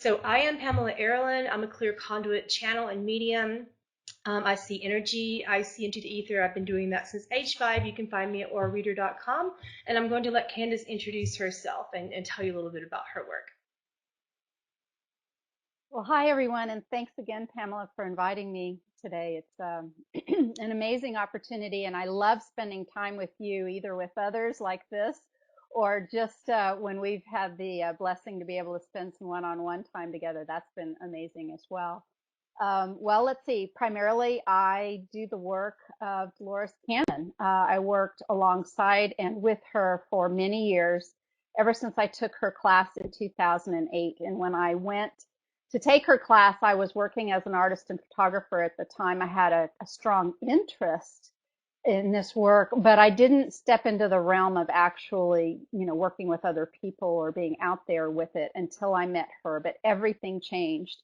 So I am Pamela Aaralyn. I'm a clear conduit channel and medium. I see energy. I see into the ether. I've been doing that since age 5. You can find me at aurareader.com. And I'm going to let Candace introduce herself and tell you a little bit about her work. Well, hi, everyone, and thanks again, Pamela, for inviting me today. It's an amazing opportunity, and I love spending time with you, either with others like this or just when we've had the blessing to be able to spend some one-on-one time together. That's been amazing as well. Well, let's see. Primarily, I do the work of Dolores Cannon. I worked alongside and with her for many years, ever since I took her class in 2008. And when I went to take her class, I was working as an artist and photographer at the time. I had a strong interest in this work, but I didn't step into the realm of actually, working with other people or being out there with it until I met her. But everything changed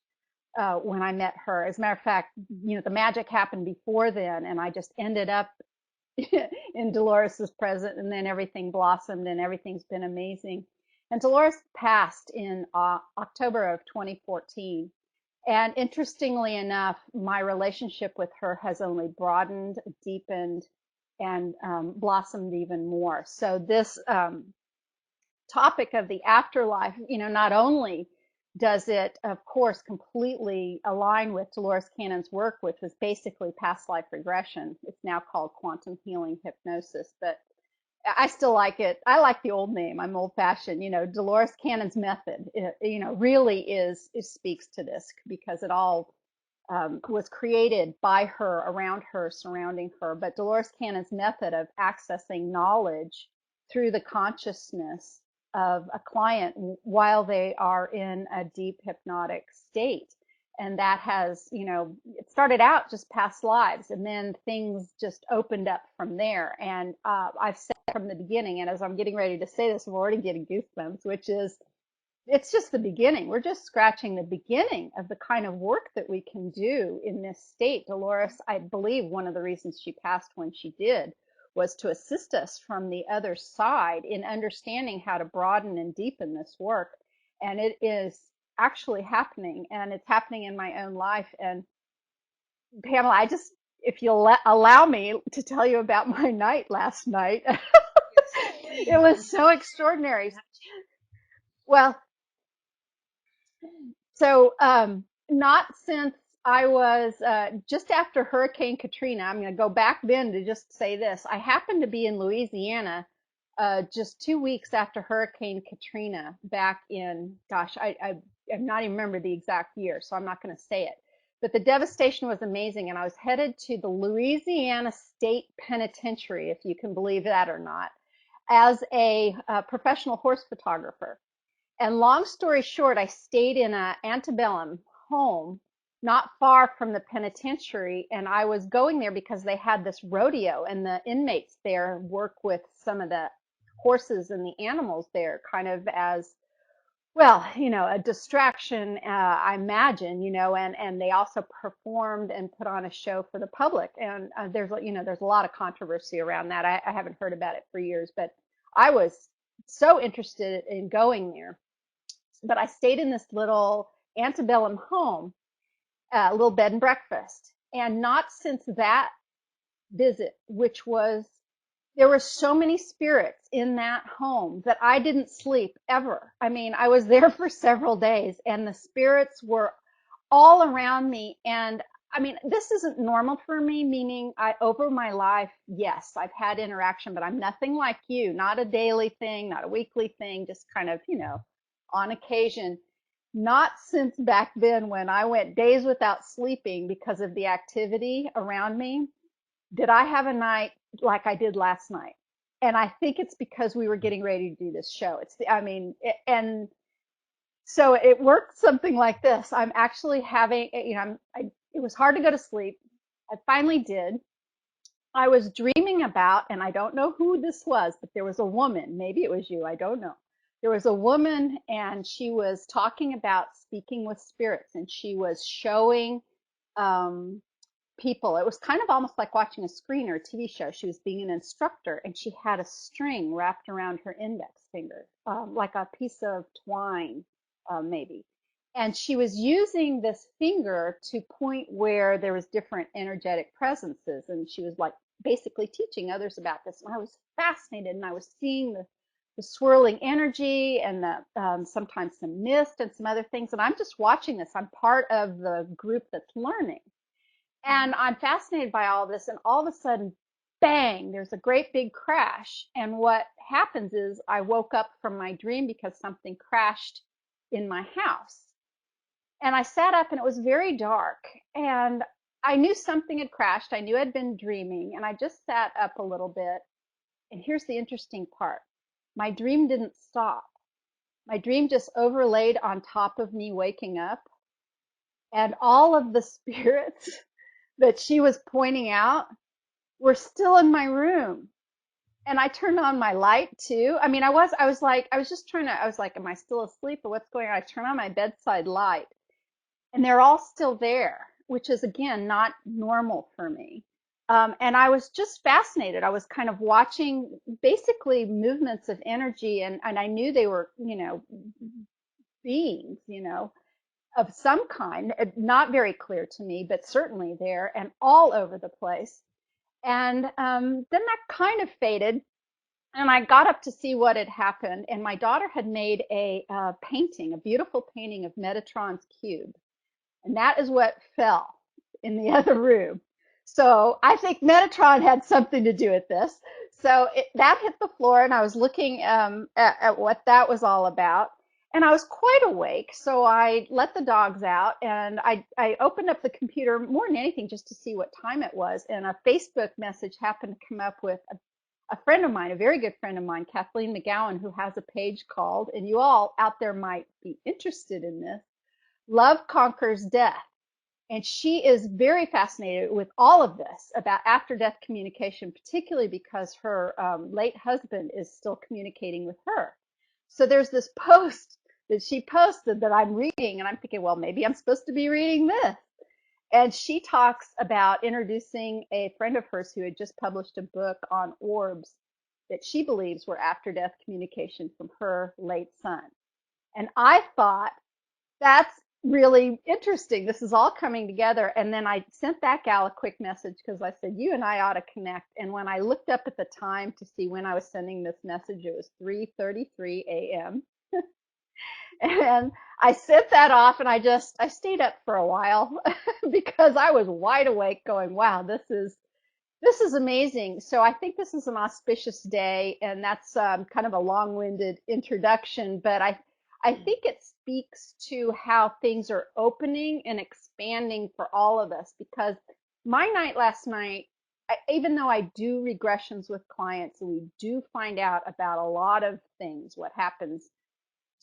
when I met her. As a matter of fact, the magic happened before then, and I just ended up in Dolores's presence, and then everything blossomed, and everything's been amazing. And Dolores passed in October of 2014. And interestingly enough, my relationship with her has only broadened, deepened, and blossomed even more. So this topic of the afterlife, not only does it, of course, completely align with Dolores Cannon's work, which was basically past life regression. It's now called quantum healing hypnosis, but I still like it. I like the old name. I'm old fashioned. Dolores Cannon's method, really it speaks to this because it all was created by her, around her, surrounding her. But Dolores Cannon's method of accessing knowledge through the consciousness of a client while they are in a deep hypnotic state. And that has, it started out just past lives, and then things just opened up from there. And I've said from the beginning, and as I'm getting ready to say this, I'm already getting goosebumps, which is it's just the beginning. We're just scratching the beginning of the kind of work that we can do in this state. Dolores, I believe one of the reasons she passed when she did was to assist us from the other side in understanding how to broaden and deepen this work. And it is actually happening, and it's happening in my own life. And Pamela, if you'll allow me to tell you about my night last night, it was so extraordinary. Well, so not since I was just after Hurricane Katrina. I'm going to go back then to just say this. I happened to be in Louisiana just 2 weeks after Hurricane Katrina back in, gosh, I'm not even remember the exact year, so I'm not going to say it. But the devastation was amazing, and I was headed to the Louisiana State Penitentiary, if you can believe that or not, as a professional horse photographer. And long story short, I stayed in an antebellum home not far from the penitentiary, and I was going there because they had this rodeo, and the inmates there work with some of the horses and the animals there, kind of as well, a distraction, I imagine, and they also performed and put on a show for the public. And there's a lot of controversy around that. I haven't heard about it for years, but I was so interested in going there. But I stayed in this little antebellum home, a little bed and breakfast. And not since that visit, which was, there were so many spirits in that home that I didn't sleep ever. I mean, I was there for several days, and the spirits were all around me. And I mean, this isn't normal for me, meaning over my life, yes, I've had interaction, but I'm nothing like you, not a daily thing, not a weekly thing, just kind of, on occasion. Not since back then when I went days without sleeping because of the activity around me, did I have a night like I did last night. And I think it's because we were getting ready to do this show. And so it worked something like this. I'm actually having, it was hard to go to sleep. I finally did. I was dreaming about, and I don't know who this was, but there was a woman. Maybe it was you. I don't know. There was a woman, and she was talking about speaking with spirits, and she was showing um, people. It was kind of almost like watching a screen or a TV show. She was being an instructor, and she had a string wrapped around her index finger, like a piece of twine, maybe. And she was using this finger to point where there was different energetic presences. And she was like basically teaching others about this. And I was fascinated, and I was seeing the swirling energy and the sometimes some mist and some other things. And I'm just watching this. I'm part of the group that's learning. And I'm fascinated by all this. And all of a sudden, bang, there's a great big crash. And what happens is I woke up from my dream because something crashed in my house. And I sat up, and it was very dark. And I knew something had crashed. I knew I'd been dreaming. And I just sat up a little bit. And here's the interesting part. My dream didn't stop. My dream just overlaid on top of me waking up. And all of the spirits that she was pointing out were still in my room. And I turned on my light too. I mean, I was just trying to, I was like, am I still asleep or what's going on? I turned on my bedside light, and they're all still there, which is again not normal for me. And I was just fascinated. I was kind of watching basically movements of energy, and I knew they were, beings, of some kind, not very clear to me, but certainly there and all over the place. And then that kind of faded, and I got up to see what had happened. And my daughter had made a painting, a beautiful painting of Metatron's cube. And that is what fell in the other room. So I think Metatron had something to do with this. So that hit the floor, and I was looking at what that was all about. And I was quite awake, so I let the dogs out, and I opened up the computer more than anything just to see what time it was. And a Facebook message happened to come up with a friend of mine, a very good friend of mine, Kathleen McGowan, who has a page called, and you all out there might be interested in this, Love Conquers Death. And she is very fascinated with all of this about after death communication, particularly because her late husband is still communicating with her. So there's this post that she posted that I'm reading, and I'm thinking, well, maybe I'm supposed to be reading this. And she talks about introducing a friend of hers who had just published a book on orbs that she believes were after death communication from her late son. And I thought, that's really interesting. This is all coming together. And then I sent that gal a quick message because I said, you and I ought to connect. And when I looked up at the time to see when I was sending this message, it was 3:33 a.m. And I sent that off, and I stayed up for a while because I was wide awake going, wow, this is amazing. So I think this is an auspicious day, and that's kind of a long-winded introduction, but I think it speaks to how things are opening and expanding for all of us. Because my night last night, even though I do regressions with clients, and we do find out about a lot of things, what happens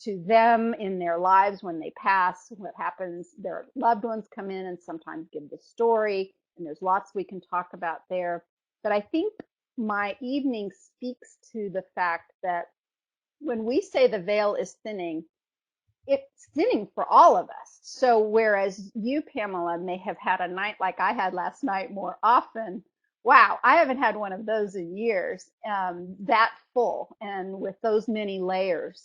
to them in their lives when they pass, what happens, their loved ones come in and sometimes give the story, and there's lots we can talk about there. But I think my evening speaks to the fact that when we say the veil is thinning, it's thinning for all of us. So whereas you, Pamela, may have had a night like I had last night more often, wow, I haven't had one of those in years, that full and with those many layers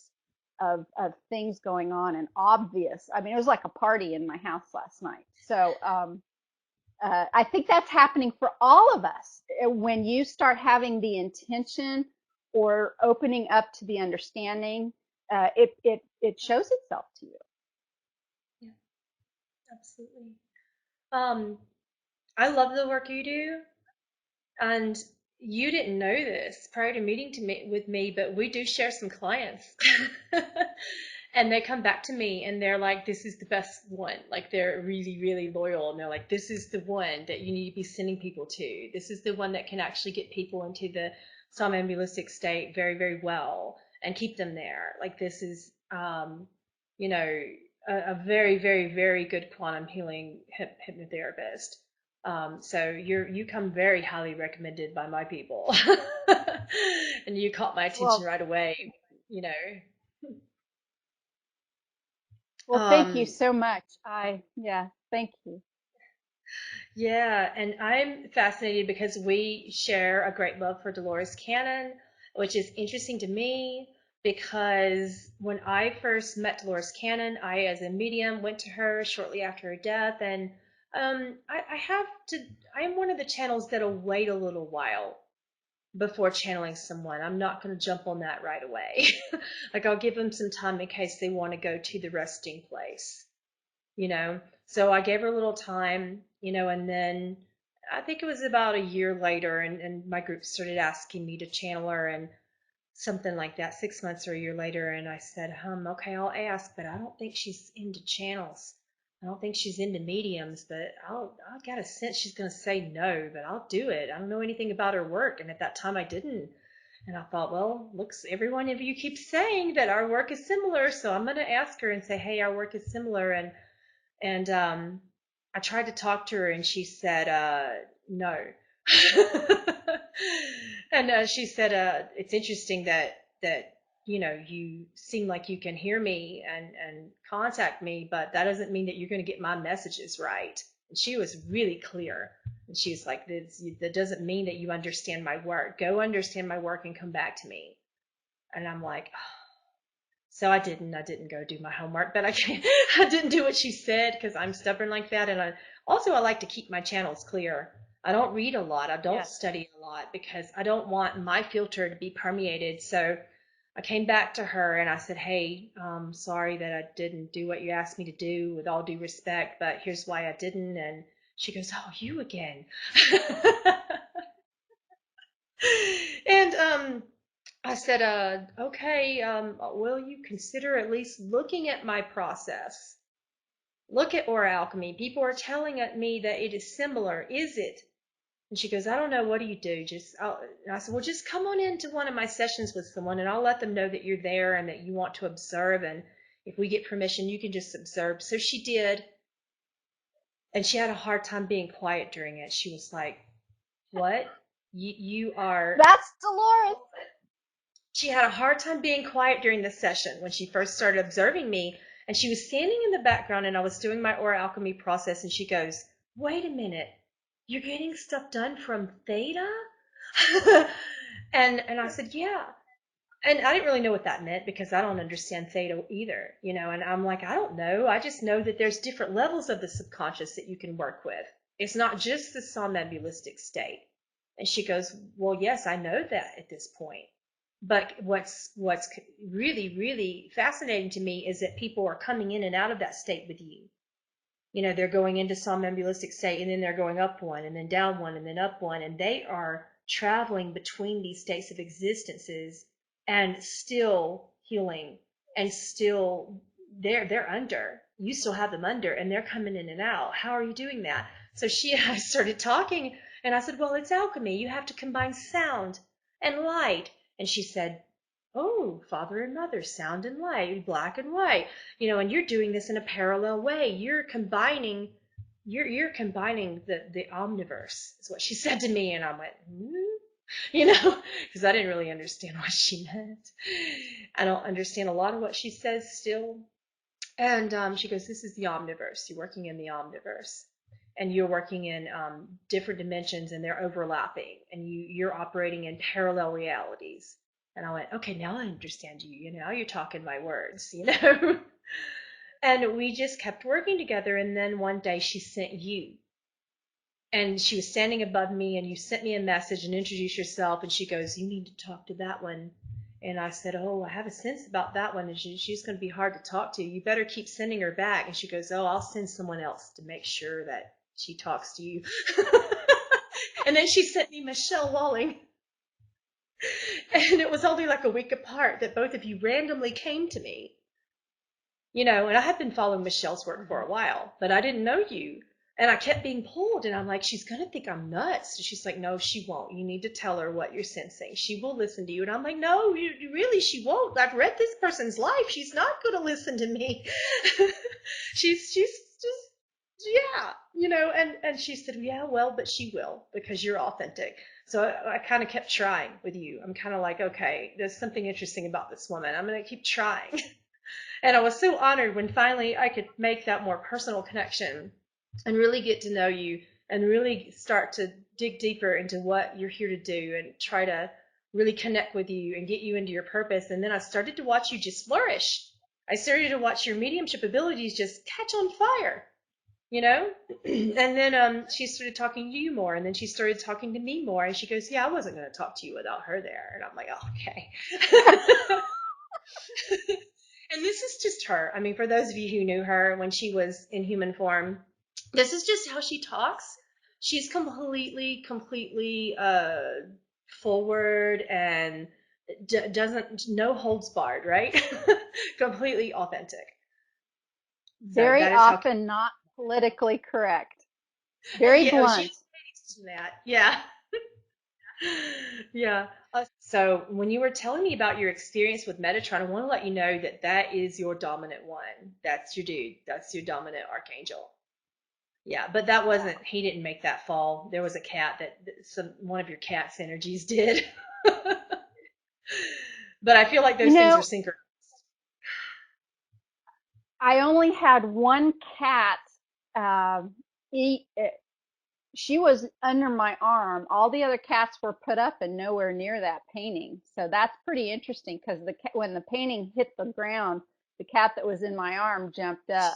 of things going on and obvious. I mean, it was like a party in my house last night. So I think that's happening for all of us. When you start having the intention or opening up to the understanding, it shows itself to you. Yeah, absolutely. Um, I love the work you do, and you didn't know this prior to meeting with me, but we do share some clients. And they come back to me and they're like, this is the best one. Like they're really, really loyal. And they're like, this is the one that you need to be sending people to. This is the one that can actually get people into the somnambulistic state very, very well and keep them there. Like this is, you know, a very, very, very good quantum healing hypnotherapist. So you come very highly recommended by my people. And you caught my attention Well, right away, you know. well, thank you Um, so much. Yeah, thank you. yeah, and I'm fascinated because we share a great love for Dolores Cannon, which is interesting to me. because when I first met Dolores Cannon, I, as a medium, went to her shortly after her death, and I am one of the channels that'll wait a little while before channeling someone. I'm not going to jump on that right away. Like, I'll give them some time in case they want to go to the resting place, you know? So I gave her a little time, and then I think it was about a year later, and my group started asking me to channel her, and something like that, 6 months or a year later, and I said, okay, I'll ask, but I don't think she's into channels. I don't think she's into mediums, but I got a sense she's going to say no, but I'll do it. I don't know anything about her work, and at that time I didn't. And I thought, well, looks, every one of you keeps saying that our work is similar, so I'm going to ask her and say, hey, our work is similar, and I tried to talk to her, and she said, no. And she said, it's interesting that you seem like you can hear me and contact me, but that doesn't mean that you're going to get my messages right. And she was really clear. And she's like, that doesn't mean that you understand my work. Go understand my work and come back to me. And I'm like, so I didn't go do my homework, but I didn't do what she said because I'm stubborn like that. And I like to keep my channels clear. I don't read a lot. I don't study a lot because I don't want my filter to be permeated. So I came back to her and I said, hey, sorry that I didn't do what you asked me to do, with all due respect, but here's why I didn't. And she goes, oh, you again. And I said, okay, will you consider at least looking at my process? Look at aura alchemy. People are telling me that it is similar. Is it? And she goes, I don't know. What do you do? And I said, well, just come on into one of my sessions with someone, and I'll let them know that you're there and that you want to observe. And if we get permission, you can just observe. So she did. And she had a hard time being quiet during it. She was like, what? You are... That's Dolores. She had a hard time being quiet during the session when she first started observing me, and she was standing in the background, and I was doing my aura alchemy process, and she goes, wait a minute, you're getting stuff done from theta? And I said, yeah. And I didn't really know what that meant because I don't understand theta either, and I'm like, I don't know. I just know that there's different levels of the subconscious that you can work with. It's not just the somnambulistic state. And she goes, well, yes, I know that at this point. But what's really, really fascinating to me is that people are coming in and out of that state with you. They're going into somnambulistic state, and then they're going up one, and then down one, and then up one, and they are traveling between these states of existences and still healing, and still they're under. You still have them under, and they're coming in and out. How are you doing that? So I started talking, and I said, well, it's alchemy. You have to combine sound and light. And she said, oh, father and mother, sound and light, black and white, and you're doing this in a parallel way. You're combining the omniverse, is what she said to me. And I went, because I didn't really understand what she meant. I don't understand a lot of what she says still. And she goes, this is the omniverse. You're working in the omniverse. And you're working in different dimensions, and they're overlapping. And you're operating in parallel realities. And I went, okay, now I understand you. Now you're talking my words, And we just kept working together. And then one day she sent you. And she was standing above me, and you sent me a message and introduced yourself. And she goes, you need to talk to that one. And I said, oh, I have a sense about that one. And she's going to be hard to talk to. You better keep sending her back. And she goes, oh, I'll send someone else to make sure that she talks to you. And then she sent me Michelle Walling. And it was only like a week apart that both of you randomly came to me. And I had been following Michelle's work for a while, but I didn't know you. And I kept being pulled, and I'm like, she's going to think I'm nuts. And she's like, no, she won't. You need to tell her what you're sensing. She will listen to you. And I'm like, no, really, she won't. I've read this person's life. She's not going to listen to me. she's just, yeah, and she said, yeah, well, but she will, because you're authentic. So I kind of kept trying with you. I'm kind of like, okay, there's something interesting about this woman. I'm going to keep trying. And I was so honored when finally I could make that more personal connection and really get to know you and really start to dig deeper into what you're here to do and try to, really connect with you and get you into your purpose. And then I started to watch you just flourish. I started to watch your mediumship abilities just catch on fire, you know? And then she started talking to you more, and then she started talking to me more, and she goes, yeah, I wasn't going to talk to you without her there. And I'm like, oh, okay. And this is just her. I mean, for those of you who knew her when she was in human form, this is just how she talks. She's completely forward and doesn't, no holds barred, right? Completely authentic. So Very that is how. often not politically correct. Very Yeah, oh, she's blunt. that. Yeah. Yeah. So when you were telling me about your experience with Metatron, I want to let you know that that is your dominant one. That's your dude. That's your dominant archangel. Yeah, but that Yeah. wasn't, he didn't make that fall. There was a cat one of your cat's energies did. But I feel like You those things are know, synchronous. I only had one cat um, eat. She was under my arm. All the other cats were put up and nowhere near that painting. So that's pretty interesting because when the painting hit the ground, the cat that was in my arm jumped up.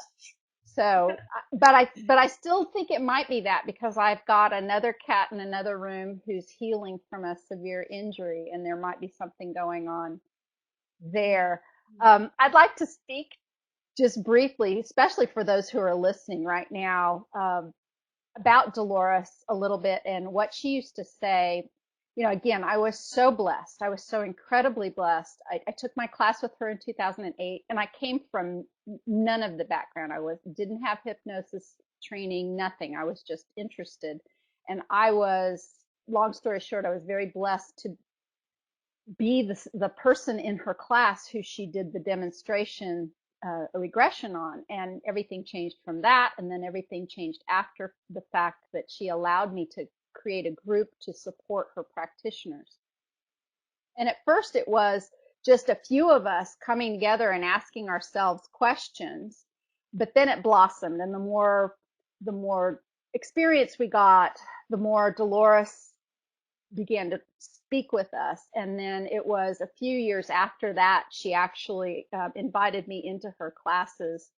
So, but I still think it might be that because I've got another cat in another room who's healing from a severe injury, and there might be something going on there. I'd like to speak just briefly, especially for those who are listening right now, about Dolores a little bit and what she used to say. You know, again, I was so blessed. I was so incredibly blessed. I took my class with her in 2008, and I came from none of the background. Didn't have hypnosis training, nothing. I was just interested, and I was. Long story short, I was very blessed to be the person in her class who she did the demonstration a regression on, and everything changed from that, and then everything changed after the fact that she allowed me to create a group to support her practitioners. And at first it was just a few of us coming together and asking ourselves questions, but then it blossomed, and the more experience we got, the more Dolores began to speak with us. And then it was a few years after that, she actually invited me into her classes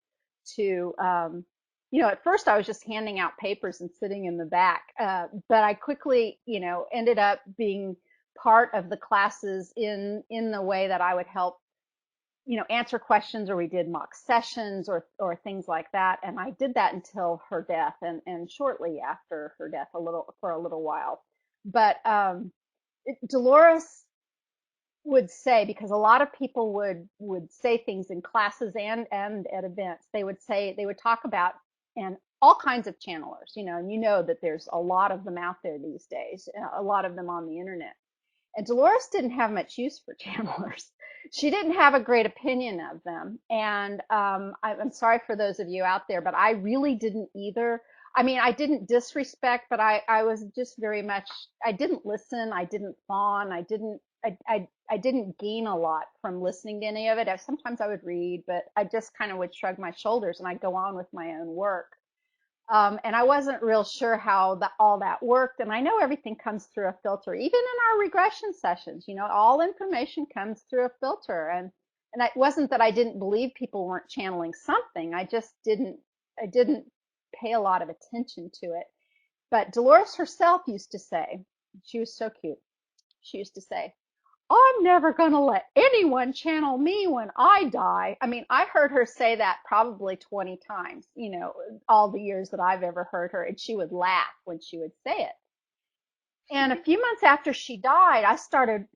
to, at first I was just handing out papers and sitting in the back. But I quickly, ended up being part of the classes in the way that I would help, answer questions, or we did mock sessions or things like that. And I did that until her death, and shortly after her death, for a little while. But Dolores would say, because a lot of people would say things in classes and at events, they would talk about, and all kinds of channelers, and that there's a lot of them out there these days, a lot of them on the internet. And Dolores didn't have much use for channelers. She didn't have a great opinion of them. And I'm sorry for those of you out there, but I really didn't either. I mean, I didn't disrespect, but I was just very much, I didn't listen. I didn't fawn. I didn't gain a lot from listening to any of it. Sometimes I would read, but I just kind of would shrug my shoulders and I'd go on with my own work. And I wasn't real sure how all that worked. And I know everything comes through a filter, even in our regression sessions. All information comes through a filter. And it wasn't that I didn't believe people weren't channeling something. I didn't pay a lot of attention to it. But Dolores herself used to say, she was so cute. She used to say, I'm never going to let anyone channel me when I die. I mean, I heard her say that probably 20 times, all the years that I've ever heard her, and she would laugh when she would say it. And a few months after she died,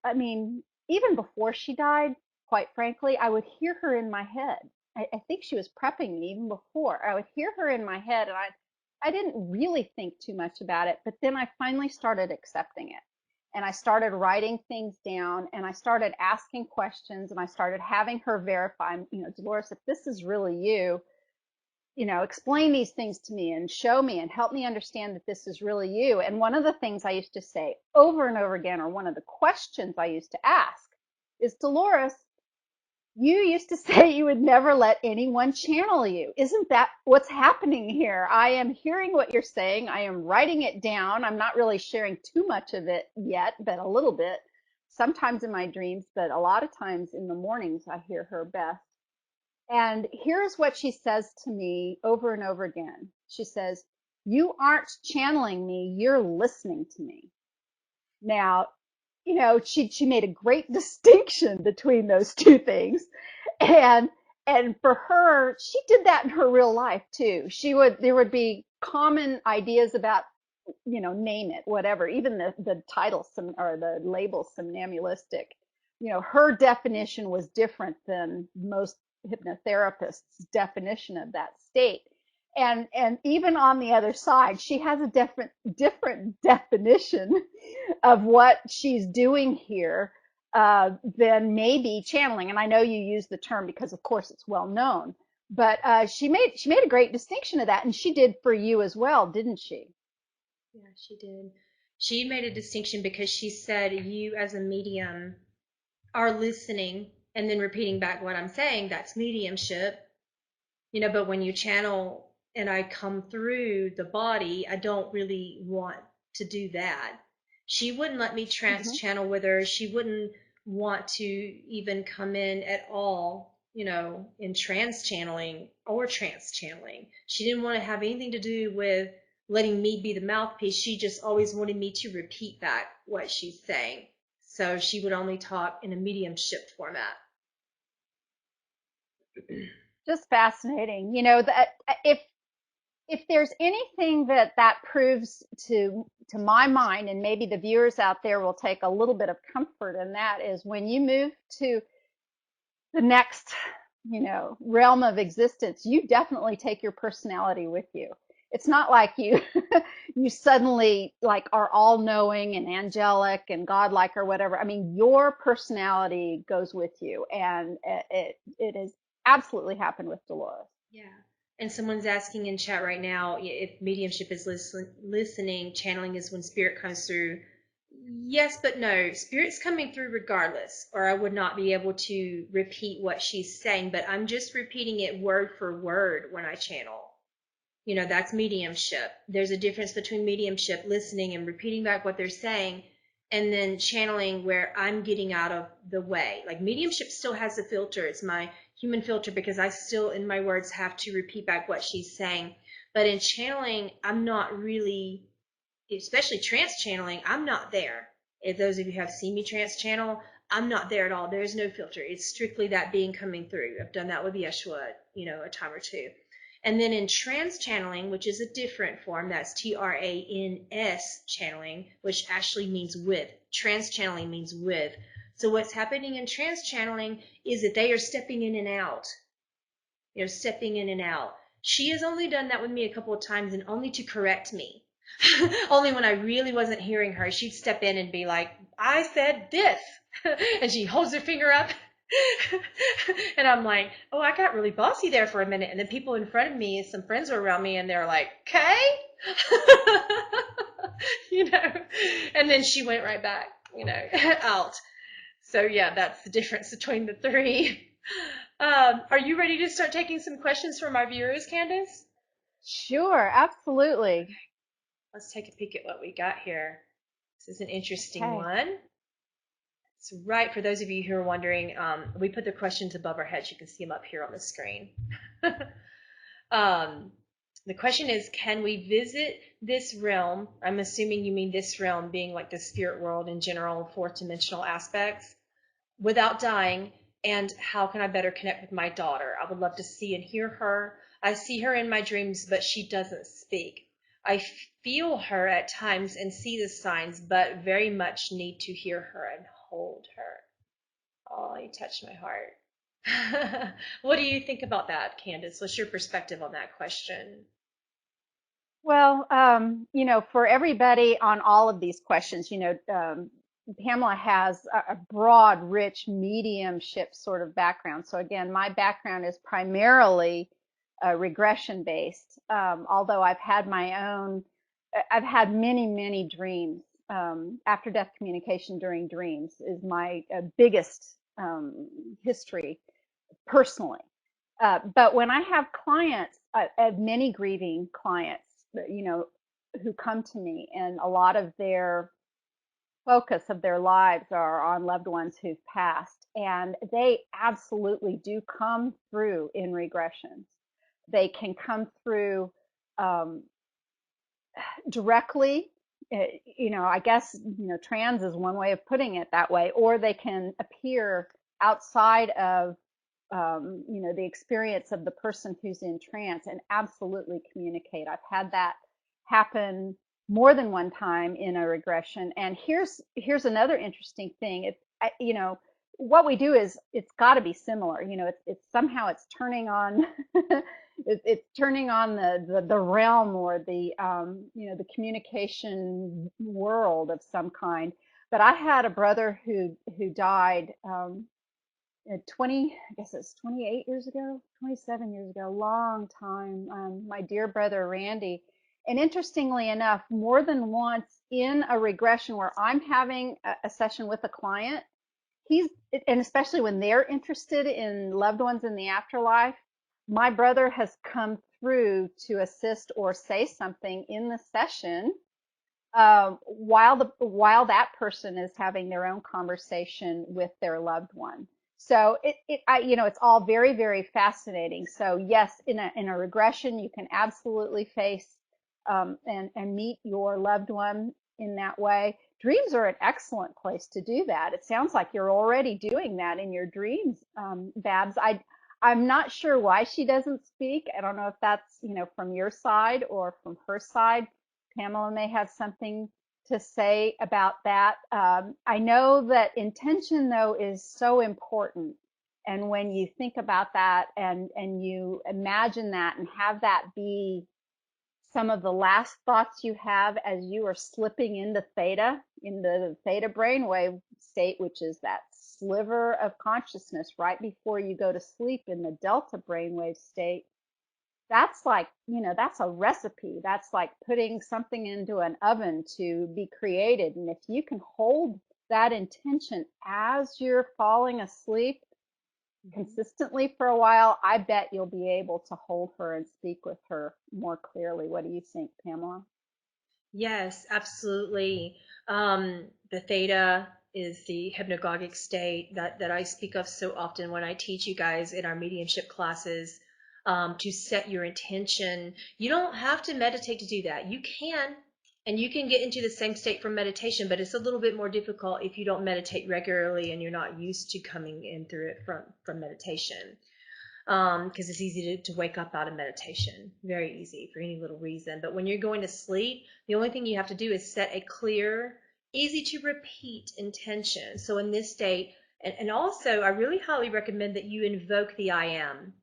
I mean, even before she died, quite frankly, I would hear her in my head. I think she was prepping me even before. I would hear her in my head, and I didn't really think too much about it, but then I finally started accepting it. And I started writing things down, and I started asking questions, and I started having her verify, Dolores, if this is really you, explain these things to me and show me and help me understand that this is really you. And one of the things I used to say over and over again, or one of the questions I used to ask, is, Dolores, you used to say you would never let anyone channel you. Isn't that what's happening here? I am hearing what you're saying. I am writing it down. I'm not really sharing too much of it yet, but a little bit. sometimes in my dreams, but a lot of times in the mornings I hear her best. And here's what she says to me over and over again. She says, "You aren't channeling me, you're listening to me." Now, she made a great distinction between those two things. And for her, she did that in her real life too. There would be common ideas about, name it, whatever, even the title or the label somnambulistic. Her definition was different than most hypnotherapists' definition of that state. And even on the other side, she has a different definition of what she's doing here than maybe channeling. And I know you use the term because, of course, it's well known. But she made a great distinction of that, and she did for you as well, didn't she? Yeah, she did. She made a distinction because she said you as a medium are listening and then repeating back what I'm saying. That's mediumship. But when you channel and I come through the body, I don't really want to do that. She wouldn't let me trans Hmm. channel with her. She wouldn't want to even come in at all, in trans channeling or trans channeling. She didn't want to have anything to do with letting me be the mouthpiece. She just always wanted me to repeat back what she's saying. So she would only talk in a mediumship format. Just fascinating. That if there's anything that proves to my mind, and maybe the viewers out there will take a little bit of comfort in that, is when you move to the next, realm of existence, you definitely take your personality with you. It's not like you you suddenly like are all knowing and angelic and godlike or whatever. I mean, your personality goes with you, and it has absolutely happened with Dolores. Yeah. And someone's asking in chat right now if mediumship is listening, channeling is when spirit comes through. Yes, but no. Spirit's coming through regardless, or I would not be able to repeat what she's saying, but I'm just repeating it word for word when I channel. That's mediumship. There's a difference between mediumship, listening and repeating back what they're saying, and then channeling where I'm getting out of the way. Like mediumship still has a filter. It's my human filter because I still, in my words, have to repeat back what she's saying. But in channeling, I'm not really, especially trance channeling, I'm not there. If those of you have seen me trance channel, I'm not there at all. There's no filter. It's strictly that being coming through. I've done that with Yeshua, a time or two. And then in trans channeling, which is a different form, that's TRANS channeling, which actually means with. Trans channeling means with. So what's happening in trans channeling is that they are stepping in and out. Stepping in and out. She has only done that with me a couple of times and only to correct me. Only when I really wasn't hearing her, she'd step in and be like, "I said this." And she holds her finger up. And I'm like, "Oh, I got really bossy there for a minute." And then people in front of me, some friends were around me, and they're like, "Okay." you know. And then she went right back, out. So yeah, that's the difference between the three. Are you ready to start taking some questions from our viewers, Candace? Sure, absolutely. Let's take a peek at what we got here. This is an interesting Okay. one. So right, for those of you who are wondering, we put the questions above our heads. You can see them up here on the screen. um, the question is, can we visit this realm? I'm assuming you mean this realm being like the spirit world in general, fourth dimensional aspects, without dying. And how can I better connect with my daughter? I would love to see and hear her. I see her in my dreams, but she doesn't speak. I feel her at times and see the signs, but very much need to hear her and hold her. Oh, you touched my heart. What do you think about that, Candace? What's your perspective on that question? Well, for everybody on all of these questions, Pamela has a broad, rich mediumship sort of background. So again, my background is primarily regression based. Although I've had many, many dreams. After death communication during dreams is my biggest history personally. But when I have clients, I have many grieving clients, who come to me, and a lot of their focus of their lives are on loved ones who've passed, and they absolutely do come through in regressions. They can come through um, directly. I guess, trans is one way of putting it that way, or they can appear outside of, the experience of the person who's in trance and absolutely communicate. I've had that happen more than one time in a regression. And here's another interesting thing. What we do is it's got to be similar. It's somehow it's turning on it's turning on the realm or the communication world of some kind. But I had a brother who died 20, I guess it's 28 years ago, 27 years ago, long time. My dear brother Randy. And interestingly enough, more than once in a regression where I'm having a session with a client, he's and especially when they're interested in loved ones in the afterlife, my brother has come through to assist or say something in the session, while that person is having their own conversation with their loved one. So it's all very, very fascinating. So yes, in a regression, you can absolutely face and meet your loved one in that way. Dreams are an excellent place to do that. It sounds like you're already doing that in your dreams, Babs. I'm not sure why she doesn't speak. I don't know if that's, from your side or from her side. Pamela may have something to say about that. I know that intention, though, is so important. And when you think about that and you imagine that and have that be some of the last thoughts you have as you are slipping into the theta brainwave state, which is that sliver of consciousness right before you go to sleep in the delta brainwave state, that's like, that's a recipe. That's like putting something into an oven to be created. And if you can hold that intention as you're falling asleep consistently for a while, I bet you'll be able to hold her and speak with her more clearly. What do you think, Pamela? Yes, absolutely. The theta is the hypnagogic state that I speak of so often when I teach you guys in our mediumship classes, to set your intention. You don't have to meditate to do that. You can, and you can get into the same state from meditation, but it's a little bit more difficult if you don't meditate regularly and you're not used to coming in through it from meditation. Because it's easy to wake up out of meditation. Very easy for any little reason. But when you're going to sleep, the only thing you have to do is set a clear, easy to repeat intention. So in this state, and also I really highly recommend that you invoke the I am.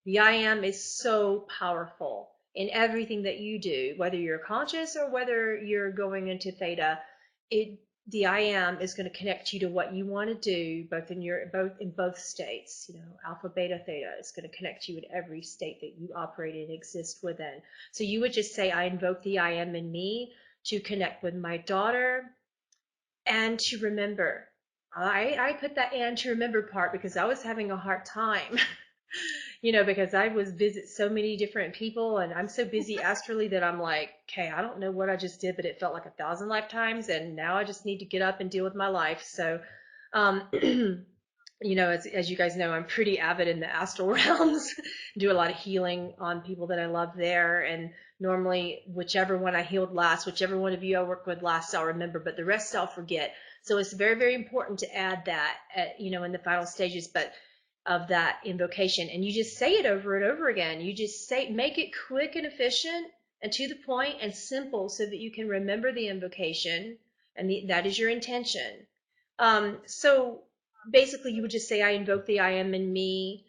The I am is so powerful in everything that you do, whether you're conscious or whether you're going into theta. The I am is going to connect you to what you want to do, both in both states. Alpha, beta, theta is going to connect you in every state that you operate and exist within. So you would just say, I invoke the I am in me to connect with my daughter and to remember. I put that and to remember part because I was having a hard time. Because I was visit so many different people and I'm so busy astrally that I'm like, okay, I don't know what I just did, but it felt like 1,000 lifetimes and now I just need to get up and deal with my life. So, as you guys know, I'm pretty avid in the astral realms, do a lot of healing on people that I love there. And normally whichever one I healed last, whichever one of you I worked with last, I'll remember, but the rest I'll forget. So it's very, very important to add that, in the final stages, but of that invocation, and you just say it over and over again. You just make it quick and efficient and to the point and simple so that you can remember the invocation, and that is your intention. So basically you would just say, I invoke the I am in me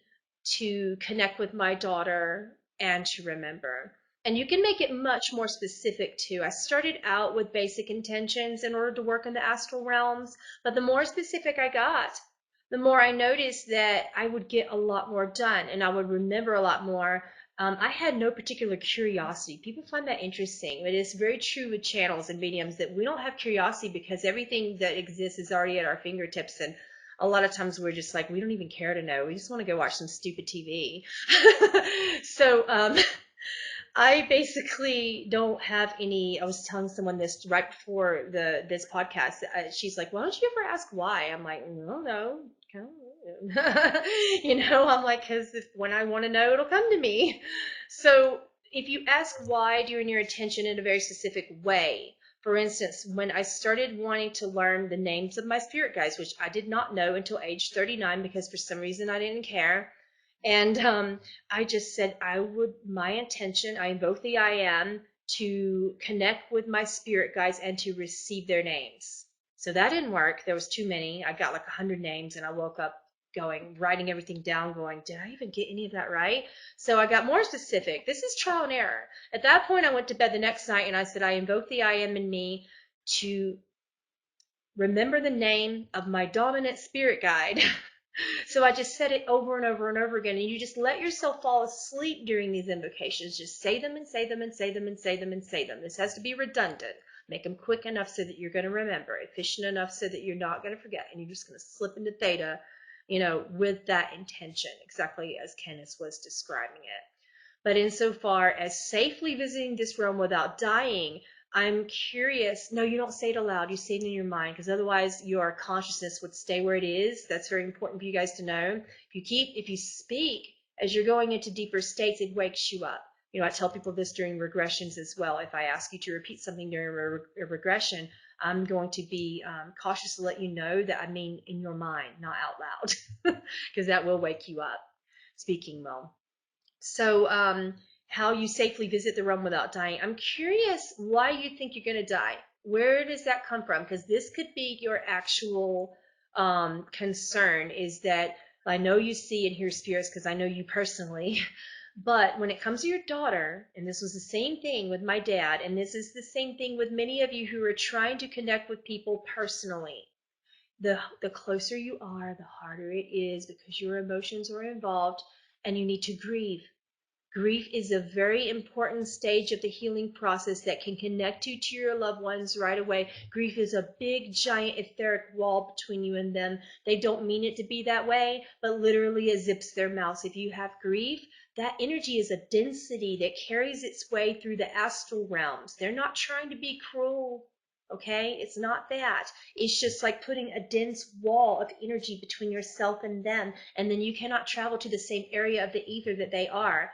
to connect with my daughter and to remember. And you can make it much more specific too. I started out with basic intentions in order to work in the astral realms, but the more specific I got, the more I noticed that I would get a lot more done and I would remember a lot more. I had no particular curiosity. People find that interesting, but it's very true with channels and mediums that we don't have curiosity because everything that exists is already at our fingertips. And a lot of times we're just like, we don't even care to know. We just want to go watch some stupid TV. So I basically don't have any. I was telling someone this right before this podcast. She's like, "Why don't you ever ask why?" I'm like, "No, no." I'm like, because if when I want to know, it'll come to me. So if you ask why during your attention in a very specific way, for instance, when I started wanting to learn the names of my spirit guides, which I did not know until age 39 because for some reason I didn't care. And I just said my intention, I invoke the I am to connect with my spirit guides and to receive their names. So that didn't work. There was too many. I got like 100 names and I woke up writing everything down, going, did I even get any of that right? So I got more specific. This is trial and error. At that point, I went to bed the next night and I said, I invoke the I am in me to remember the name of my dominant spirit guide. So I just said it over and over and over again. And you just let yourself fall asleep during these invocations. Just say them and say them and say them and say them and say them. This has to be redundant. Make them quick enough so that you're going to remember, efficient enough so that you're not going to forget. And you're just going to slip into theta, with that intention, exactly as Candace was describing it. But insofar as safely visiting this realm without dying, I'm curious. No, you don't say it aloud. You say it in your mind, because otherwise your consciousness would stay where it is. That's very important for you guys to know. If you speak as you're going into deeper states, it wakes you up. I tell people this during regressions as well. If I ask you to repeat something during a regression, I'm going to be cautious to let you know that I mean in your mind, not out loud, because that will wake you up. Speaking well. So, how you safely visit the realm without dying. I'm curious why you think you're going to die. Where does that come from? Because this could be your actual concern, is that I know you see and hear spirits because I know you personally. But when it comes to your daughter, and this was the same thing with my dad, and this is the same thing with many of you who are trying to connect with people personally, the closer you are, the harder it is because your emotions are involved and you need to grieve. Grief is a very important stage of the healing process that can connect you to your loved ones right away. Grief is a big, giant, etheric wall between you and them. They don't mean it to be that way, but literally it zips their mouths. If you have grief, that energy is a density that carries its way through the astral realms. They're not trying to be cruel. Okay, it's not that. It's just like putting a dense wall of energy between yourself and them, and then you cannot travel to the same area of the ether that they are.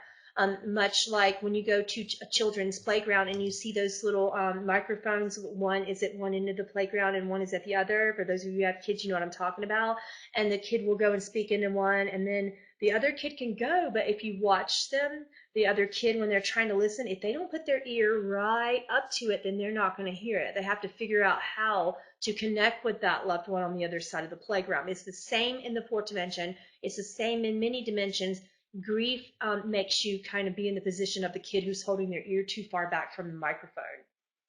Much like when you go to a children's playground and you see those little microphones. One is at one end of the playground and one is at the other. For those of you who have kids, you know what I'm talking about. And the kid will go and speak into one, and then the other kid can go. But if you watch them, the other kid, when they're trying to listen, if they don't put their ear right up to it, then they're not going to hear it. They have to figure out how to connect with that loved one on the other side of the playground. It's the same in the fourth dimension. It's the same in many dimensions. Grief makes you kind of be in the position of the kid who's holding their ear too far back from the microphone.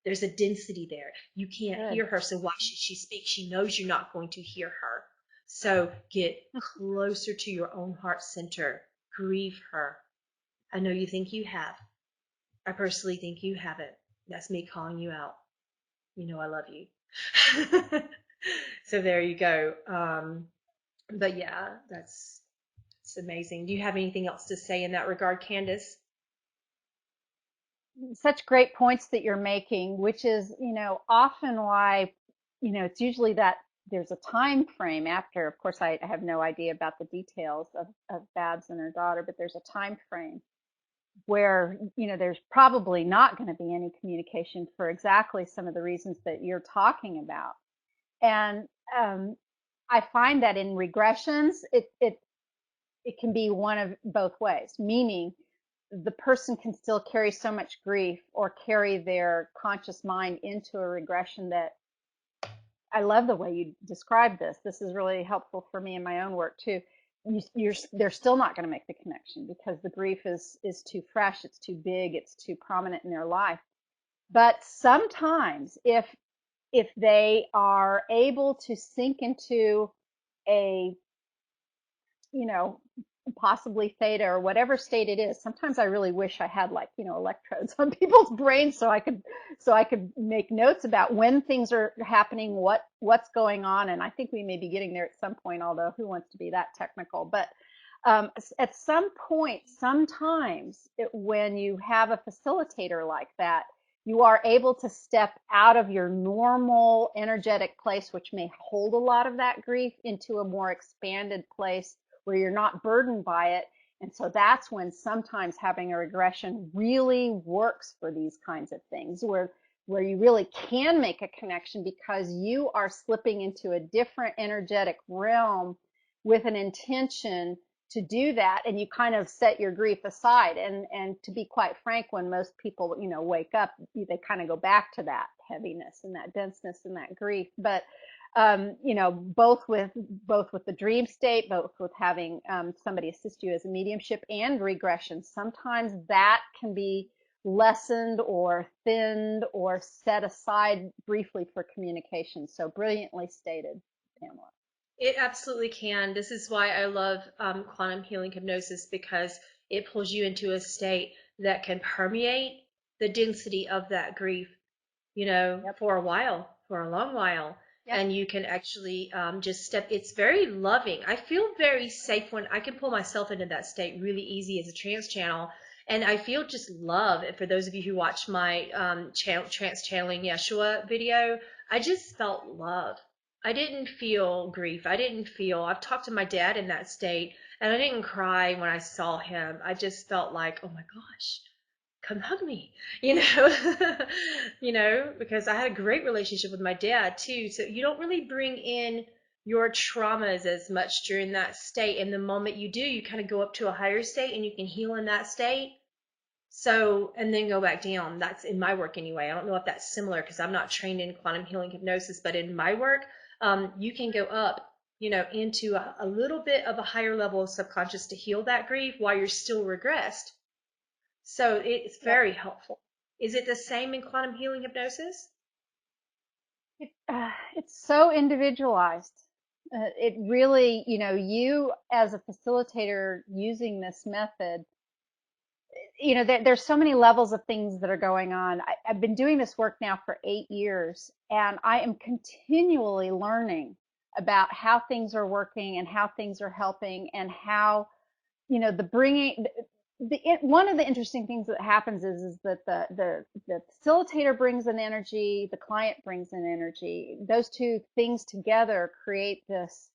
There's a density there. You can't hear her, so why should she speak? She knows you're not going to hear her. So get closer to your own heart center. Grieve her. I know you think you have. I personally think you haven't. That's me calling you out. You know I love you. So there you go. But yeah, it's amazing. Do you have anything else to say in that regard, Candace? Such great points that you're making, which is, often why, it's usually that there's a time frame after. Of course, I have no idea about the details of Babs and her daughter, but there's a time frame where, there's probably not going to be any communication for exactly some of the reasons that you're talking about. And I find that in regressions, it can be one of both ways, meaning the person can still carry so much grief or carry their conscious mind into a regression that I love the way you describe this. This is really helpful for me in my own work too. They're still not going to make the connection because the grief is too fresh, it's too big, it's too prominent in their life. But sometimes if they are able to sink into a, you know, possibly theta or whatever state it is. Sometimes I really wish I had, like, electrodes on people's brains so I could make notes about when things are happening, what's going on. And I think we may be getting there at some point, although who wants to be that technical? But At some point, sometimes when you have a facilitator like that, you are able to step out of your normal energetic place, which may hold a lot of that grief, into a more expanded place where you're not burdened by it. And so that's when sometimes having a regression really works for these kinds of things, where you really can make a connection because you are slipping into a different energetic realm with an intention to do that, and you kind of set your grief aside. And to be quite frank, when most people wake up, they kind of go back to that heaviness and that denseness and that grief. But both with the dream state, both with having somebody assist you as a mediumship and regression, sometimes that can be lessened or thinned or set aside briefly for communication. So brilliantly stated, Pamela. It absolutely can. This is why I love quantum healing hypnosis, because it pulls you into a state that can permeate the density of that grief, Yep. for a while, for a long while. Yep. And you can actually just step. It's very loving. I feel very safe when I can pull myself into that state really easy as a trance channel. And I feel just love. And for those of you who watch my trance channeling Yeshua video, I just felt love. I didn't feel grief. I've talked to my dad in that state, and I didn't cry when I saw him. I just felt like, oh my gosh, come hug me, because I had a great relationship with my dad too. So you don't really bring in your traumas as much during that state. And the moment you do, you kind of go up to a higher state and you can heal in that state. So, and then go back down. That's in my work anyway. I don't know if that's similar because I'm not trained in quantum healing hypnosis, but in my work, you can go up, into a little bit of a higher level of subconscious to heal that grief while you're still regressed. So it's Yep. very helpful. Is it the same in quantum healing hypnosis? It's so individualized. It really, you as a facilitator using this method, there's so many levels of things that are going on. I've been doing this work now for 8 years, and I am continually learning about how things are working and how things are helping, and how the bringing one of the interesting things that happens is that the facilitator brings an energy, the client brings an energy. Those two things together create this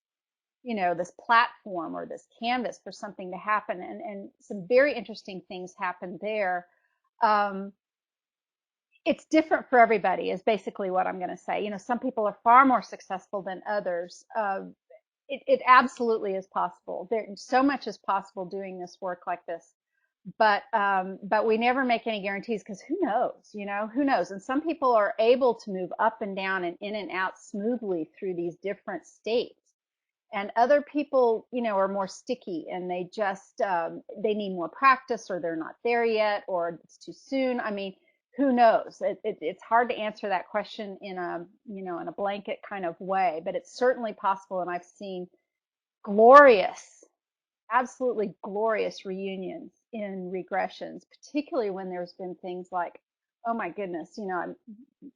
platform or this canvas for something to happen, and some very interesting things happen there. um, it's different for everybody is basically what I'm going to say. Some people are far more successful than others. It absolutely is possible. So much is possible doing this work like this, but we never make any guarantees, because who knows? Who knows? And some people are able to move up and down and in and out smoothly through these different states, and other people, are more sticky, and they just they need more practice, or they're not there yet, or it's too soon. I mean, who knows? It's hard to answer that question in a blanket kind of way, but it's certainly possible, and I've seen glorious, absolutely glorious reunions in regressions, particularly when there's been things like, oh my goodness, I'm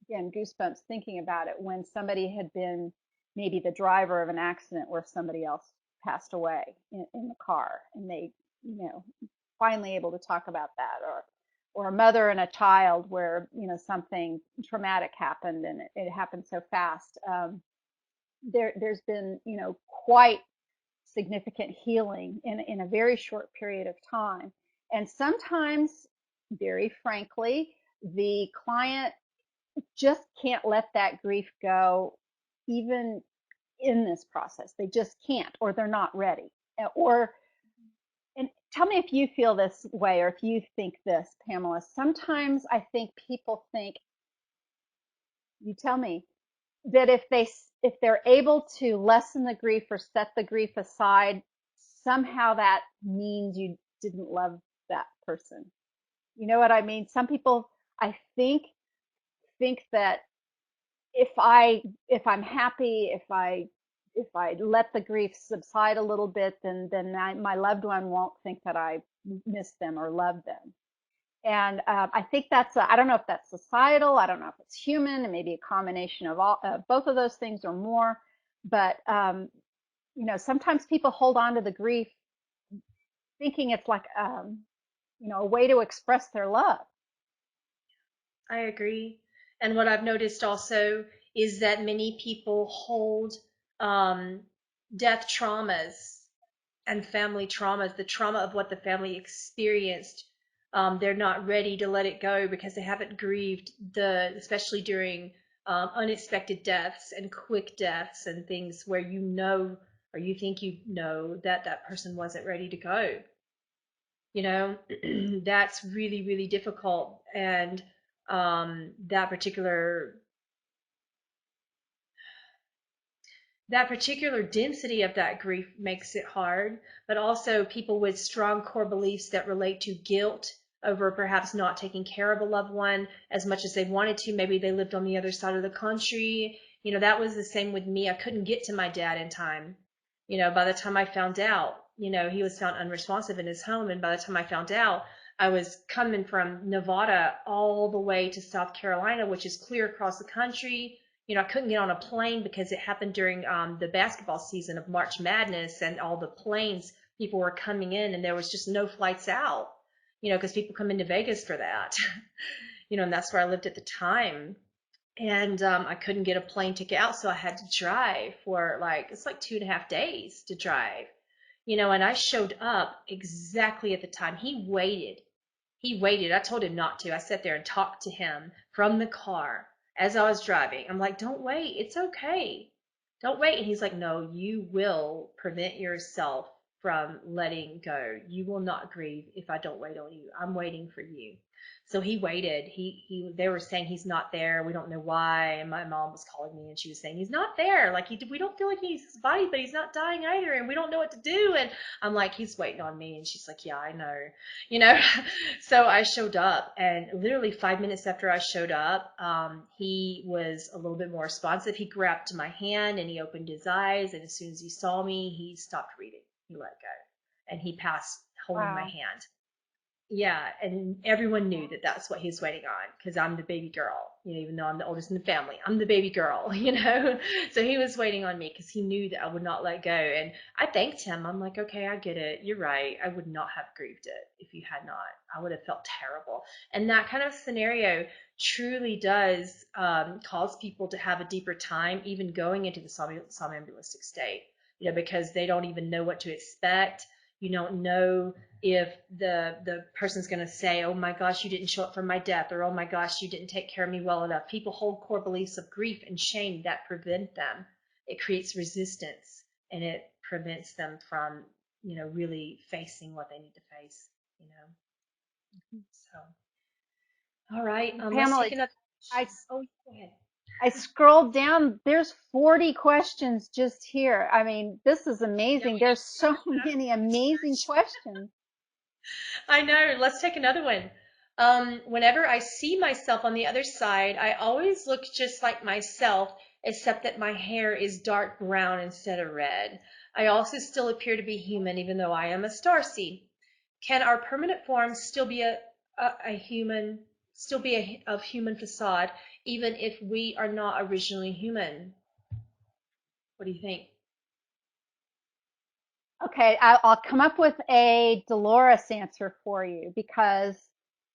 again goosebumps thinking about it, when somebody had been maybe the driver of an accident where somebody else passed away in the car, and they, you know, finally able to talk about that, or a mother and a child where something traumatic happened, and it happened so fast. There's been quite significant healing in a very short period of time. And sometimes, very frankly, the client just can't let that grief go, even in this process. They just can't, or they're not ready. Or, and tell me if you feel this way, or if you think this, Pamela. Sometimes I think people think, you tell me, that if they're able to lessen the grief or set the grief aside, somehow that means you didn't love that person. You know what I mean? Some people, I think that if I'm happy, if I let the grief subside a little bit, then my loved one won't think that I miss them or love them. And I think I don't know if that's societal, I don't know if it's human, and maybe a combination of both of those things or more. But sometimes people hold on to the grief thinking it's like, a way to express their love. I agree. And what I've noticed also is that many people hold um, death traumas and family traumas, the trauma of what the family experienced. They're not ready to let it go because they haven't grieved especially during unexpected deaths and quick deaths and things where you know or you think you know that that person wasn't ready to go. You know, that's really, really difficult. And that particular density of that grief makes it hard, but also people with strong core beliefs that relate to guilt over perhaps not taking care of a loved one as much as they wanted to. Maybe they lived on the other side of the country. You know, that was the same with me. I couldn't get to my dad in time. You know, by the time I found out, he was found unresponsive in his home. And by the time I found out, I was coming from Nevada all the way to South Carolina, which is clear across the country. I couldn't get on a plane because it happened during the basketball season of March Madness, and all the planes, people were coming in, and there was just no flights out, because people come into Vegas for that, and that's where I lived at the time. And I couldn't get a plane ticket out, so I had to drive for it's like 2.5 days to drive, and I showed up exactly at the time. He waited. I told him not to. I sat there and talked to him from the car as I was driving. I'm like, don't wait. It's okay. Don't wait. And he's like, no, you will prevent yourself from letting go. You will not grieve if I don't wait on you. I'm waiting for you. So he waited. They were saying he's not there. We don't know why. And my mom was calling me and she was saying he's not there. Like we don't feel like he's his body, but he's not dying either. And we don't know what to do. And I'm like, he's waiting on me. And she's like, yeah, I know. You know, so I showed up, and literally 5 minutes after I showed up, he was a little bit more responsive. He grabbed my hand and he opened his eyes, and as soon as he saw me, he stopped reading. He let go, and he passed holding my Wow. hand. Yeah, and everyone knew that that's what he was waiting on because I'm the baby girl, even though I'm the oldest in the family, I'm the baby girl, So he was waiting on me because he knew that I would not let go. And I thanked him. I'm like, okay, I get it. You're right. I would not have grieved it if you had not. I would have felt terrible. And that kind of scenario truly does cause people to have a deeper time, even going into the somnambulistic state, because they don't even know what to expect. You don't know if the person's going to say, oh my gosh, you didn't show up for my death, or oh my gosh, you didn't take care of me well enough. People hold core beliefs of grief and shame that prevent them. It creates resistance, and it prevents them from really facing what they need to face. So all right, let's Pamela, take another I, question. Oh, go ahead. I scrolled down. There's 40 questions just here. I mean, this is Yeah, amazing. we There's just so started that many amazing research. questions. I know. Let's take another one. Whenever I see myself on the other side, I always look just like myself, except that my hair is dark brown instead of red. I also still appear to be human, even though I am a starseed. Can our permanent form still be a human, still be of human facade, even if we are not originally human? What do you think? Okay, I'll come up with a Dolores answer for you because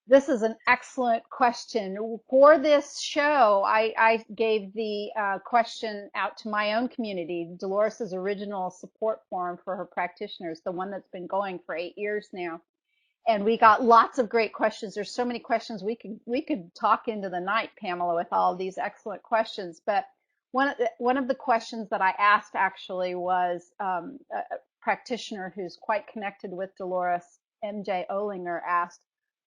this is an excellent question. For this show, I gave the question out to my own community, Dolores' original support forum for her practitioners, the one that's been going for 8 years now. And we got lots of great questions. There's so many questions we could talk into the night, Pamela, with all of these excellent questions. But one of the questions that I asked actually was a practitioner who's quite connected with Dolores, MJ Olinger, asked,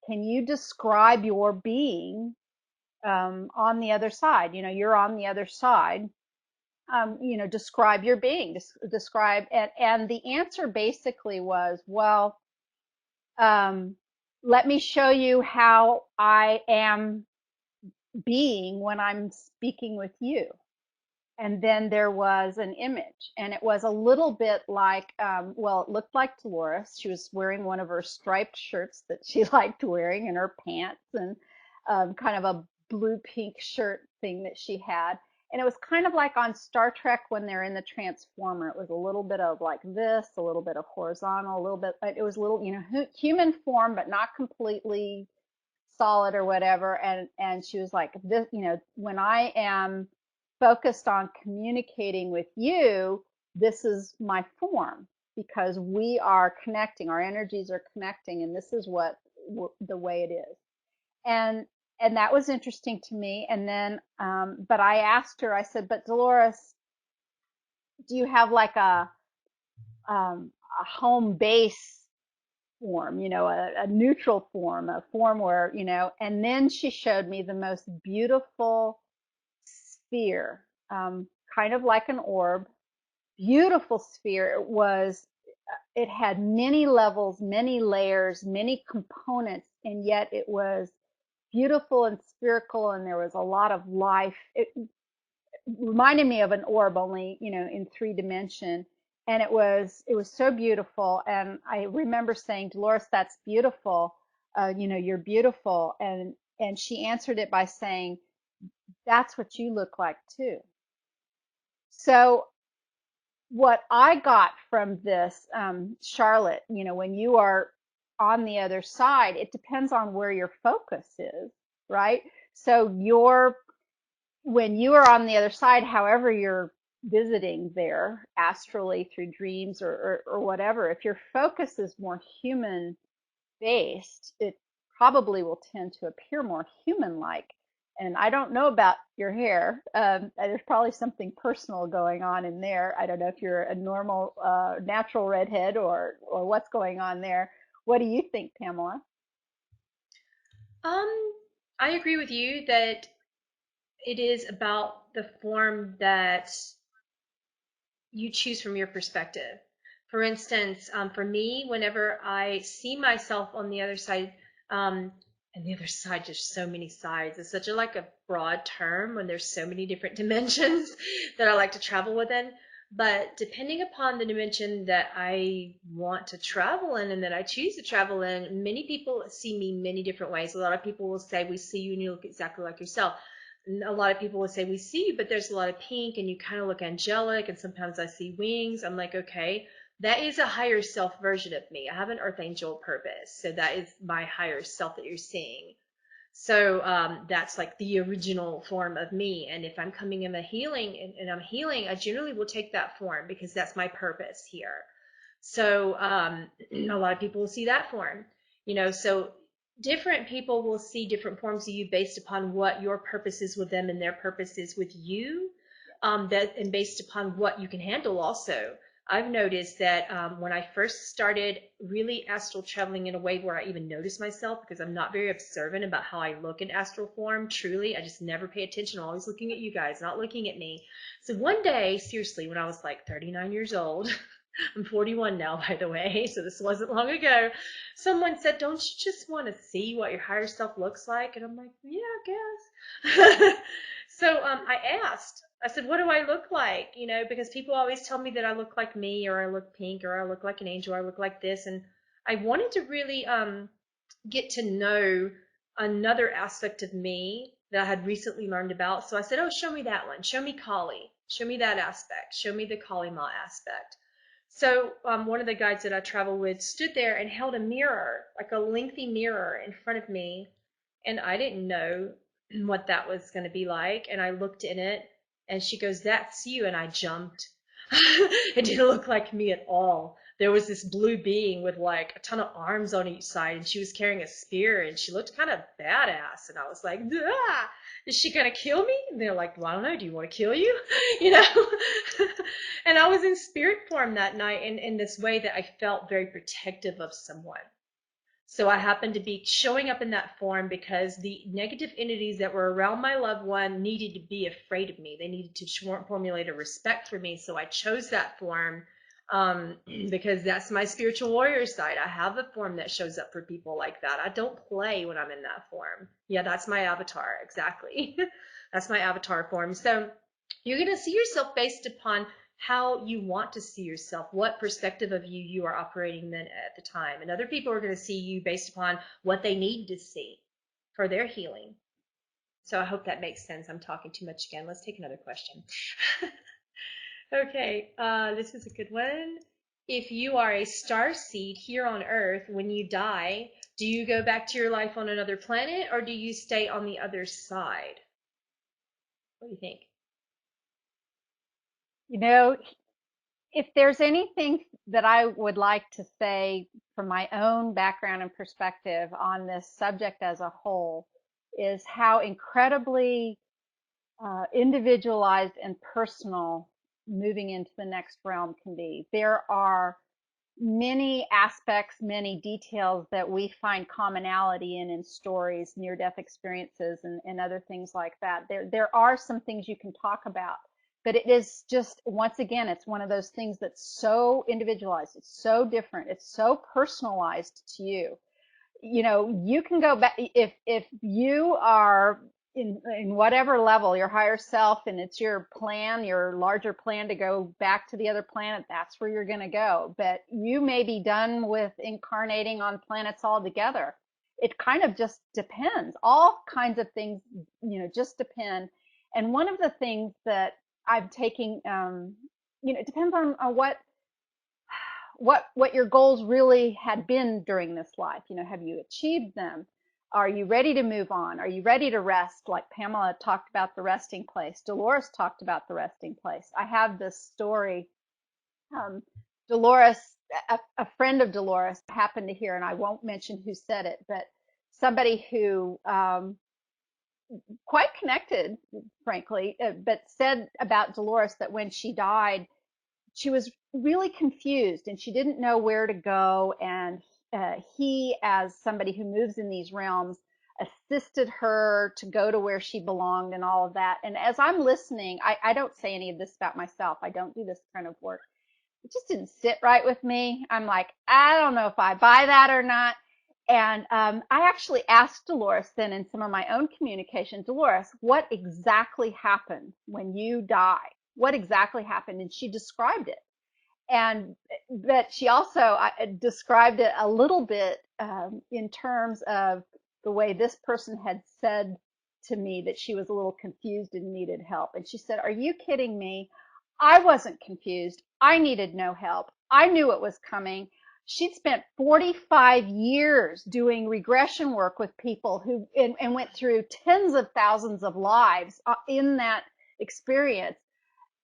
"Can you describe your being on the other side? You're on the other side. Describe your being. Describe." And the answer basically was, well, um, let me show you how I am being when I'm speaking with you. And then there was an image, and it was a little bit like, well, it looked like Dolores. She was wearing one of her striped shirts that she liked wearing, and her pants, and kind of a blue pink shirt thing that she had. And it was kind of like on Star Trek when they're in the transformer. It was a little bit of like this, a little bit of horizontal, a little bit, but it was a little, human form, but not completely solid or whatever. And she was like, this, when I am focused on communicating with you, this is my form, because we are connecting, our energies are connecting, and this is what the way it is. And that was interesting to me. And then, but I asked her, I said, but Dolores, do you have like a home base form, a neutral form, a form where, and then she showed me the most beautiful sphere, kind of like an orb, beautiful sphere. It had many levels, many layers, many components, and yet it was beautiful and spherical, and there was a lot of life. It reminded me of an orb, only in 3 dimension, and it was so beautiful. And I remember saying, Dolores, that's beautiful. You're beautiful. And she answered it by saying, that's what you look like too. So what I got from this, Charlotte, when you are on the other side, it depends on where your focus is, right? So when you are on the other side, however you're visiting there astrally through dreams or whatever, if your focus is more human based, it probably will tend to appear more human like. And I don't know about your hair. There's probably something personal going on in there. I don't know if you're a normal, natural redhead or what's going on there. What do you think, Pamela? I agree with you that it is about the form that you choose from your perspective. For instance, for me, whenever I see myself on the other side, and the other side, just so many sides. It's such a like a broad term when there's so many different dimensions that I like to travel within. But depending upon the dimension that I want to travel in and that I choose to travel in, many people see me many different ways. A lot of people will say, we see you and you look exactly like yourself. A lot of people will say, we see you, but there's a lot of pink and you kind of look angelic, and sometimes I see wings. I'm like, okay, that is a higher self version of me. I have an earth angel purpose, so that is my higher self that you're seeing. So that's like the original form of me. And if I'm coming in a healing and I'm healing, I generally will take that form because that's my purpose here. So a lot of people will see that form, so different people will see different forms of you based upon what your purpose is with them and their purpose is with you, and based upon what you can handle also. I've noticed that when I first started really astral traveling in a way where I even notice myself, because I'm not very observant about how I look in astral form, truly, I just never pay attention. I'm always looking at you guys, not looking at me. So one day, seriously, when I was like 39 years old, I'm 41 now, by the way, so this wasn't long ago. Someone said, don't you just want to see what your higher self looks like? And I'm like, yeah, I guess. So I asked, I said, what do I look like? Because people always tell me that I look like me, or I look pink, or I look like an angel, or I look like this. And I wanted to really get to know another aspect of me that I had recently learned about. So I said, oh, show me that one. Show me Kali. Show me that aspect. Show me the Kali Ma aspect. So one of the guides that I travel with stood there and held a mirror, like a lengthy mirror in front of me. And I didn't know what that was going to be like. And I looked in it and she goes, that's you. And I jumped. It didn't look like me at all. There was this blue being with like a ton of arms on each side, and she was carrying a spear, and she looked kind of badass. And I was like, ah, is she gonna kill me? And they're like, well, I don't know. Do you want to kill you? you know? And I was in spirit form that night in this way that I felt very protective of someone. So I happened to be showing up in that form because the negative entities that were around my loved one needed to be afraid of me. They needed to formulate a respect for me. So I chose that form because that's my spiritual warrior side. I have a form that shows up for people like that. I don't play when I'm in that form. Yeah, that's my avatar. Exactly. That's my avatar form. So you're going to see yourself based upon how you want to see yourself, what perspective of you you are operating then at the time. And other people are going to see you based upon what they need to see for their healing. So I hope that makes sense. I'm talking too much again. Let's take another question. Okay, this is a good one. If you are a star seed here on Earth, when you die, do you go back to your life on another planet or do you stay on the other side? What do you think? You know, if there's anything that I would like to say from my own background and perspective on this subject as a whole, is how incredibly individualized and personal moving into the next realm can be. There are many aspects, many details that we find commonality in stories, near-death experiences, and other things like that. There are some things you can talk about, but it is just, once again, it's one of those things that's so individualized, it's so different, it's so personalized to you. You know, you can go back if you are in whatever level, your higher self, and it's your plan, your larger plan to go back to the other planet, that's where you're going to go. But you may be done with incarnating on planets altogether. It kind of just depends. All kinds of things, just depend. And one of the things that I'm taking, it depends on what your goals really had been during this life. Have you achieved them? Are you ready to move on? Are you ready to rest? Like Pamela talked about the resting place. Dolores talked about the resting place. I have this story. Dolores, a friend of Dolores happened to hear, and I won't mention who said it, but somebody who quite connected, frankly, but said about Dolores that when she died, she was really confused and she didn't know where to go. And he, as somebody who moves in these realms, assisted her to go to where she belonged and all of that. And as I'm listening, I don't say any of this about myself. I don't do this kind of work. It just didn't sit right with me. I'm like, I don't know if I buy that or not. And I actually asked Dolores then in some of my own communication, Dolores, what exactly happened when you die? What exactly happened? And she described it. And but she also described it a little bit in terms of the way this person had said to me that she was a little confused and needed help. And she said, "Are you kidding me? I wasn't confused. I needed no help. I knew it was coming." She'd spent 45 years doing regression work with people who and went through tens of thousands of lives in that experience,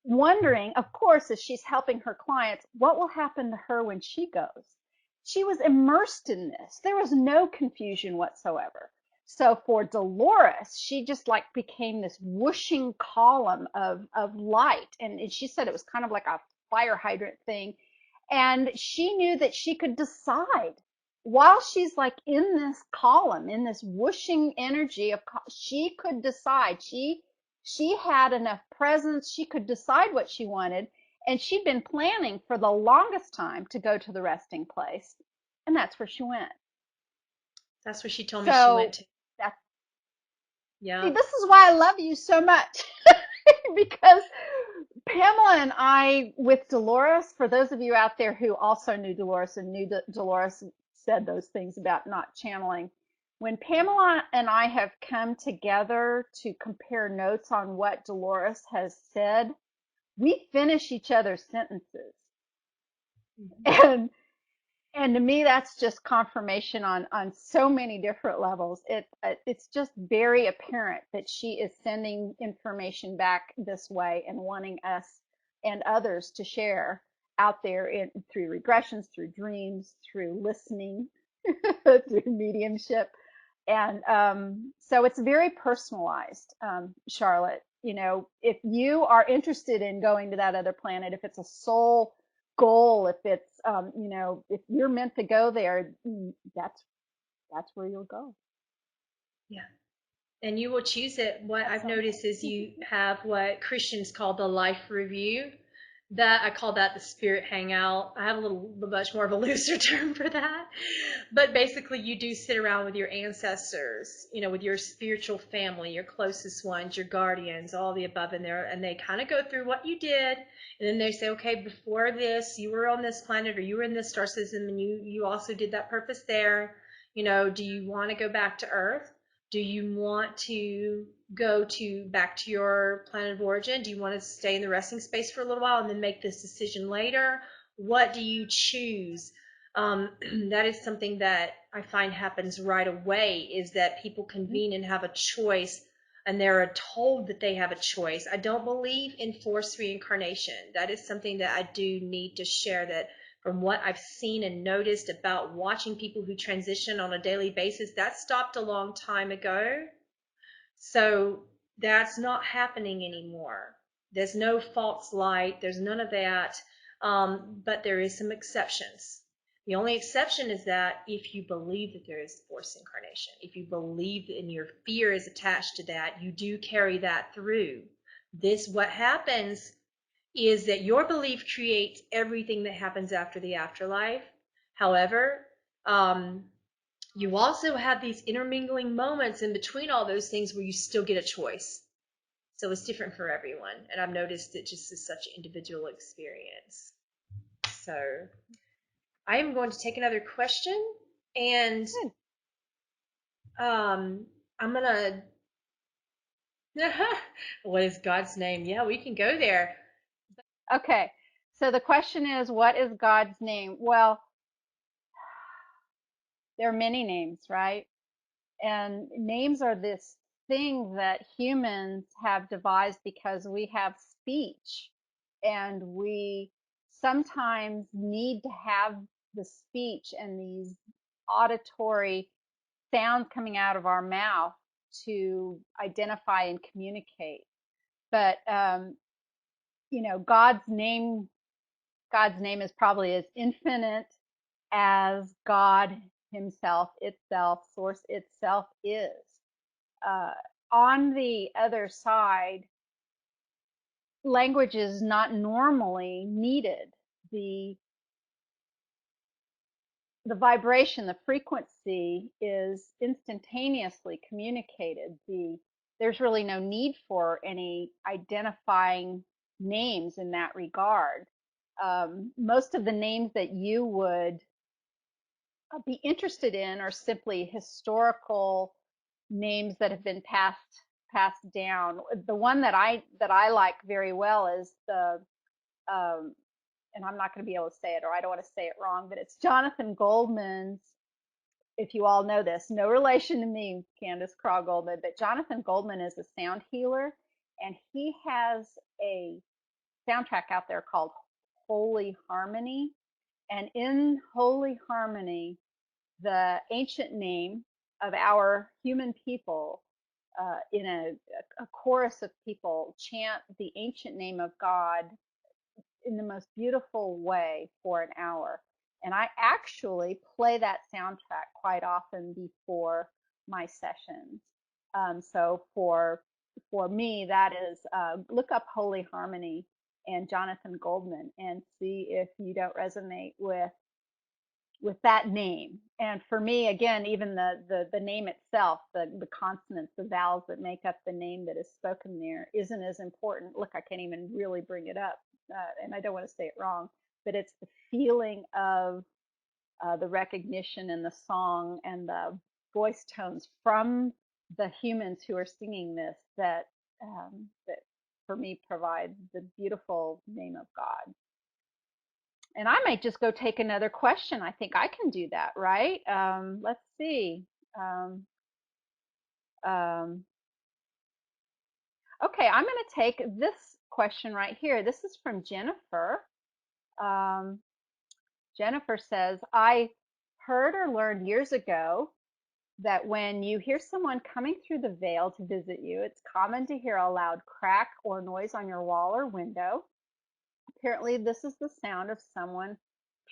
wondering, of course, as she's helping her clients, what will happen to her when she goes. She was immersed in this. There was no confusion whatsoever. So for Dolores, she just like became this whooshing column of light. And she said it was kind of like a fire hydrant thing. And she knew that she could decide while she's like in this column, in this whooshing energy of, she could decide. She had enough presence. She could decide what she wanted. And she'd been planning for the longest time to go to the resting place. And that's where she went. That's what she told me she went So to. that's, see, Yeah. this is why I love you so much. Because Pamela and I, with Dolores, for those of you out there who also knew Dolores and knew that Dolores said those things about not channeling, when Pamela and I have come together to compare notes on what Dolores has said, we finish each other's sentences. Mhm. And to me, that's just confirmation on so many different levels. It's just very apparent that she is sending information back this way and wanting us and others to share out there through regressions, through dreams, through listening, through mediumship. And so it's very personalized, Charlotte. If you are interested in going to that other planet, if it's a soul goal, if it's, if you're meant to go there, that's where you'll go. Yeah. And you will choose it. What That's I've all. noticed is you have what Christians call the life review. That I call that the spirit hangout. I have a little much more of a looser term for that. But basically you do sit around with your ancestors, with your spiritual family, your closest ones, your guardians, all the above in there, and they kind of go through what you did, and then they say, okay, before this you were on this planet or you were in this star system and you also did that purpose there. Do you want to go back to Earth? Do you want to go to back to your planet of origin? Do you want to stay in the resting space for a little while and then make this decision later? What do you choose? That is something that I find happens right away, is that people convene and have a choice, and they're told that they have a choice. I don't believe in forced reincarnation. That is something that I do need to share, that from what I've seen and noticed about watching people who transition on a daily basis, that stopped a long time ago. So that's not happening anymore. There's no false light. There's none of that. But there is some exceptions. The only exception is that if you believe that there is forced incarnation, if you believe and your fear is attached to that, you do carry that through. What happens is that your belief creates everything that happens after the afterlife. However, you also have these intermingling moments in between all those things where you still get a choice. So it's different for everyone. And I've noticed it just is such an individual experience. So I am going to take another question, and Good. I'm going to. What is God's name? Yeah, we can go there. Okay. So the question is, what is God's name? Well, there are many names, right? And names are this thing that humans have devised because we have speech, and we sometimes need to have the speech and these auditory sounds coming out of our mouth to identify and communicate. But God's name is probably as infinite as God himself, itself, source itself is. Uh, on the other side, language is not normally needed. The the vibration, the frequency is instantaneously communicated. There's really no need for any identifying names in that regard. Most of the names that you would be interested in are simply historical names that have been passed down. The one that I like very well is the um, and I'm not going to be able to say it, or I don't want to say it wrong, but it's Jonathan Goldman's. If you all know this, no relation to me, Candace-Craw Goldman, but Jonathan Goldman is a sound healer, and he has a soundtrack out there called Holy Harmony. And in Holy Harmony, the ancient name of our human people, in a chorus of people chant the ancient name of God in the most beautiful way for an hour. And I actually play that soundtrack quite often before my sessions. So for me, that is look up Holy Harmony and Jonathan Goldman and see if you don't resonate with that name. And for me, again, even the name itself, the consonants, the vowels that make up the name that is spoken there isn't as important. Look, I can't even really bring it up, and I don't want to say it wrong, but it's the feeling of the recognition and the song and the voice tones from the humans who are singing this that for me provide the beautiful name of God. And I might just go take another question. I think I can do that, right? Let's see. Um, um, okay, I'm going to take this question right here. This is from Jennifer. Um, Jennifer says, I heard or learned years ago that when you hear someone coming through the veil to visit you, it's common to hear a loud crack or noise on your wall or window. Apparently, this is the sound of someone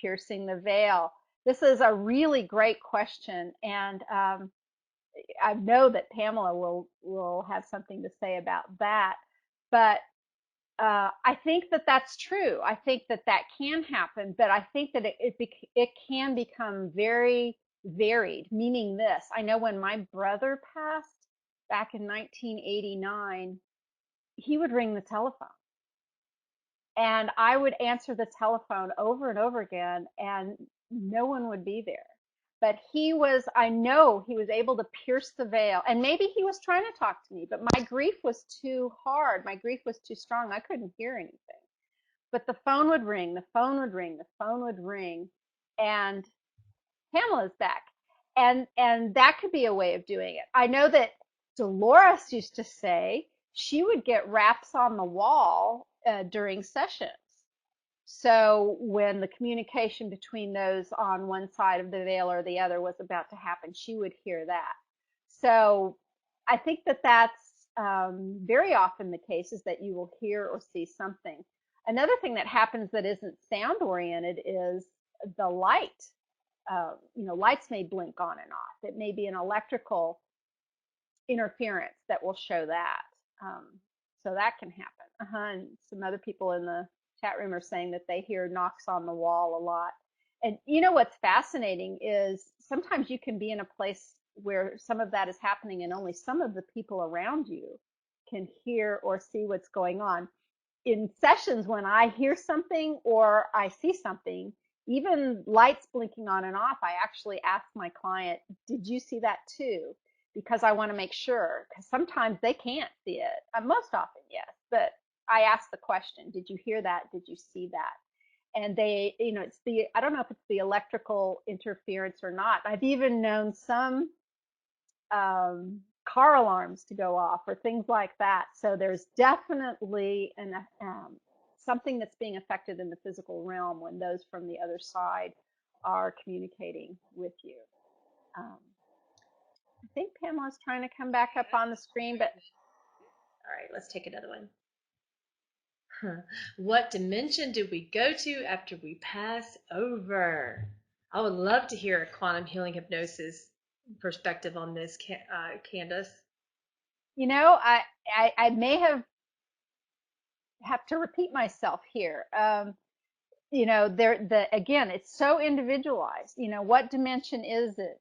piercing the veil. This is a really great question, and I know that Pamela will have something to say about that. But I think that that's true. I think that that can happen, but I think that it can become very varied. Meaning this, I know when my brother passed back in 1989, he would ring the telephone and I would answer the telephone over and over again, and no one would be there. But I know he was able to pierce the veil. And maybe he was trying to talk to me, but my grief was too hard. My grief was too strong. I couldn't hear anything. But the phone would ring, the phone would ring, the phone would ring, and Pamela's back. And that could be a way of doing it. I know that Dolores used to say she would get raps on the wall during sessions. So when the communication between those on one side of the veil or the other was about to happen, she would hear that. So I think that that's very often the case, is that you will hear or see something. Another thing that happens that isn't sound oriented is the light. Lights may blink on and off. It may be an electrical interference that will show that. Um, so that can happen. And some other people in the chat room are saying that they hear knocks on the wall a lot. And what's fascinating is sometimes you can be in a place where some of that is happening and only some of the people around you can hear or see what's going on. In sessions, when I hear something or I see something, even lights blinking on and off, I actually ask my client, did you see that too? Because I want to make sure, because sometimes they can't see it. Most often, yes, but I ask the question, did you hear that? Did you see that? And they, I don't know if it's the electrical interference or not. I've even known some car alarms to go off or things like that. So there's definitely something that's being affected in the physical realm when those from the other side are communicating with you. I think Pamela's trying to come back up on the screen, but all right, let's take another one. What dimension do we go to after we pass over? I would love to hear a quantum healing hypnosis perspective on this, Candace. I may have to repeat myself here. Again, it's so individualized. What dimension is it?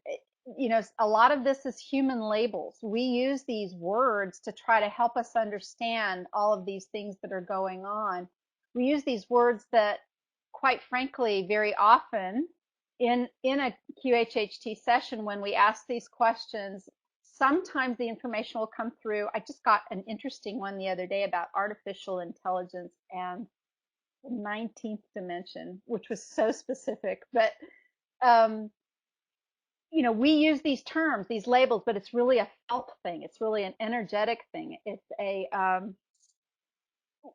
A lot of this is human labels. We use these words to try to help us understand all of these things that are going on. We use these words that, quite frankly, very often in a QHHT session, when we ask these questions, sometimes the information will come through. I just got an interesting one the other day about artificial intelligence and 19th dimension, which was so specific. But we use these terms, these labels, but it's really a felt thing. It's really an energetic thing. It's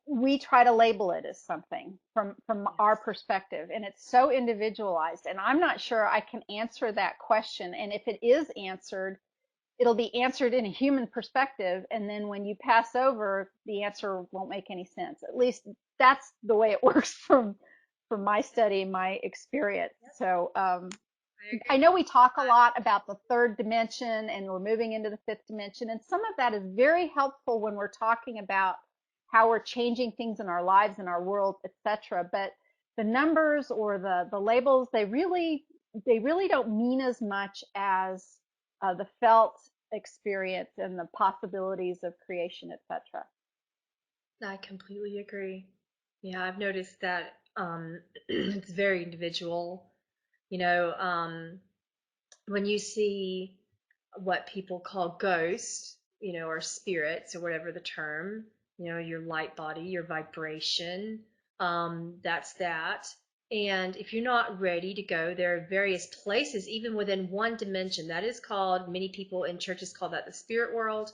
we try to label it as something from our perspective, and it's so individualized. And I'm not sure I can answer that question. And if it is answered, it'll be answered in a human perspective, and then when you pass over, the answer won't make any sense. At least that's the way it works from my study, my experience. So I know we talk a lot about the third dimension and we're moving into the fifth dimension, and some of that is very helpful when we're talking about how we're changing things in our lives, in our world, etc. But the numbers or the labels, they really don't mean as much as the felt experience and the possibilities of creation, etc. I completely agree. Yeah, I've noticed that it's very individual. When you see what people call ghosts, or spirits or whatever the term, your light body, your vibration, that's that. And if you're not ready to go, there are various places, even within one dimension, that is called, many people in churches call that the spirit world.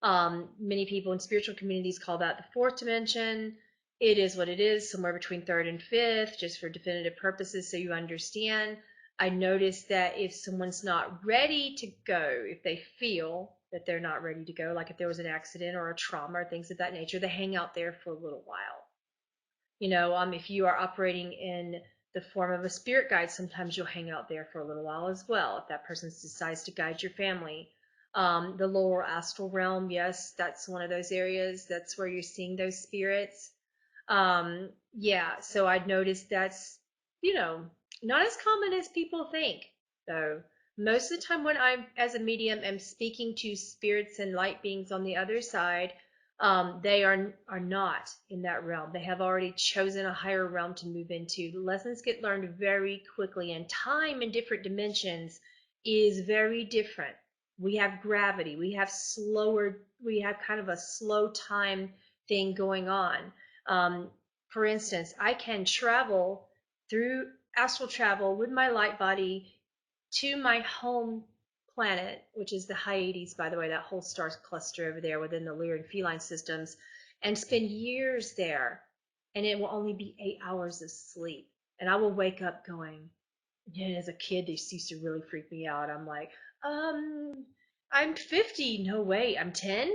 Many people in spiritual communities call that the fourth dimension. It is what it is, somewhere between third and fifth, just for definitive purposes so you understand. I noticed that if someone's not ready to go, if they feel that they're not ready to go, like if there was an accident or a trauma or things of that nature, they hang out there for a little while. If you are operating in the form of a spirit guide, sometimes you'll hang out there for a little while as well, if that person decides to guide your family. The lower astral realm, yes, that's one of those areas. That's where you're seeing those spirits. Yeah, so I'd noticed that's, not as common as people think, though. Most of the time when I'm, as a medium, am speaking to spirits and light beings on the other side, They are not in that realm. They have already chosen a higher realm to move into. The lessons get learned very quickly, and time in different dimensions is very different. We have gravity. We have kind of a slow time thing going on. For instance, I can travel through astral travel with my light body to my home planet, which is the Hyades, by the way, that whole star cluster over there within the Lyran feline systems, and spend years there. And it will only be 8 hours of sleep. And I will wake up going, yeah, as a kid, this used to really freak me out. I'm like, um, I'm 50. No way, I'm 10.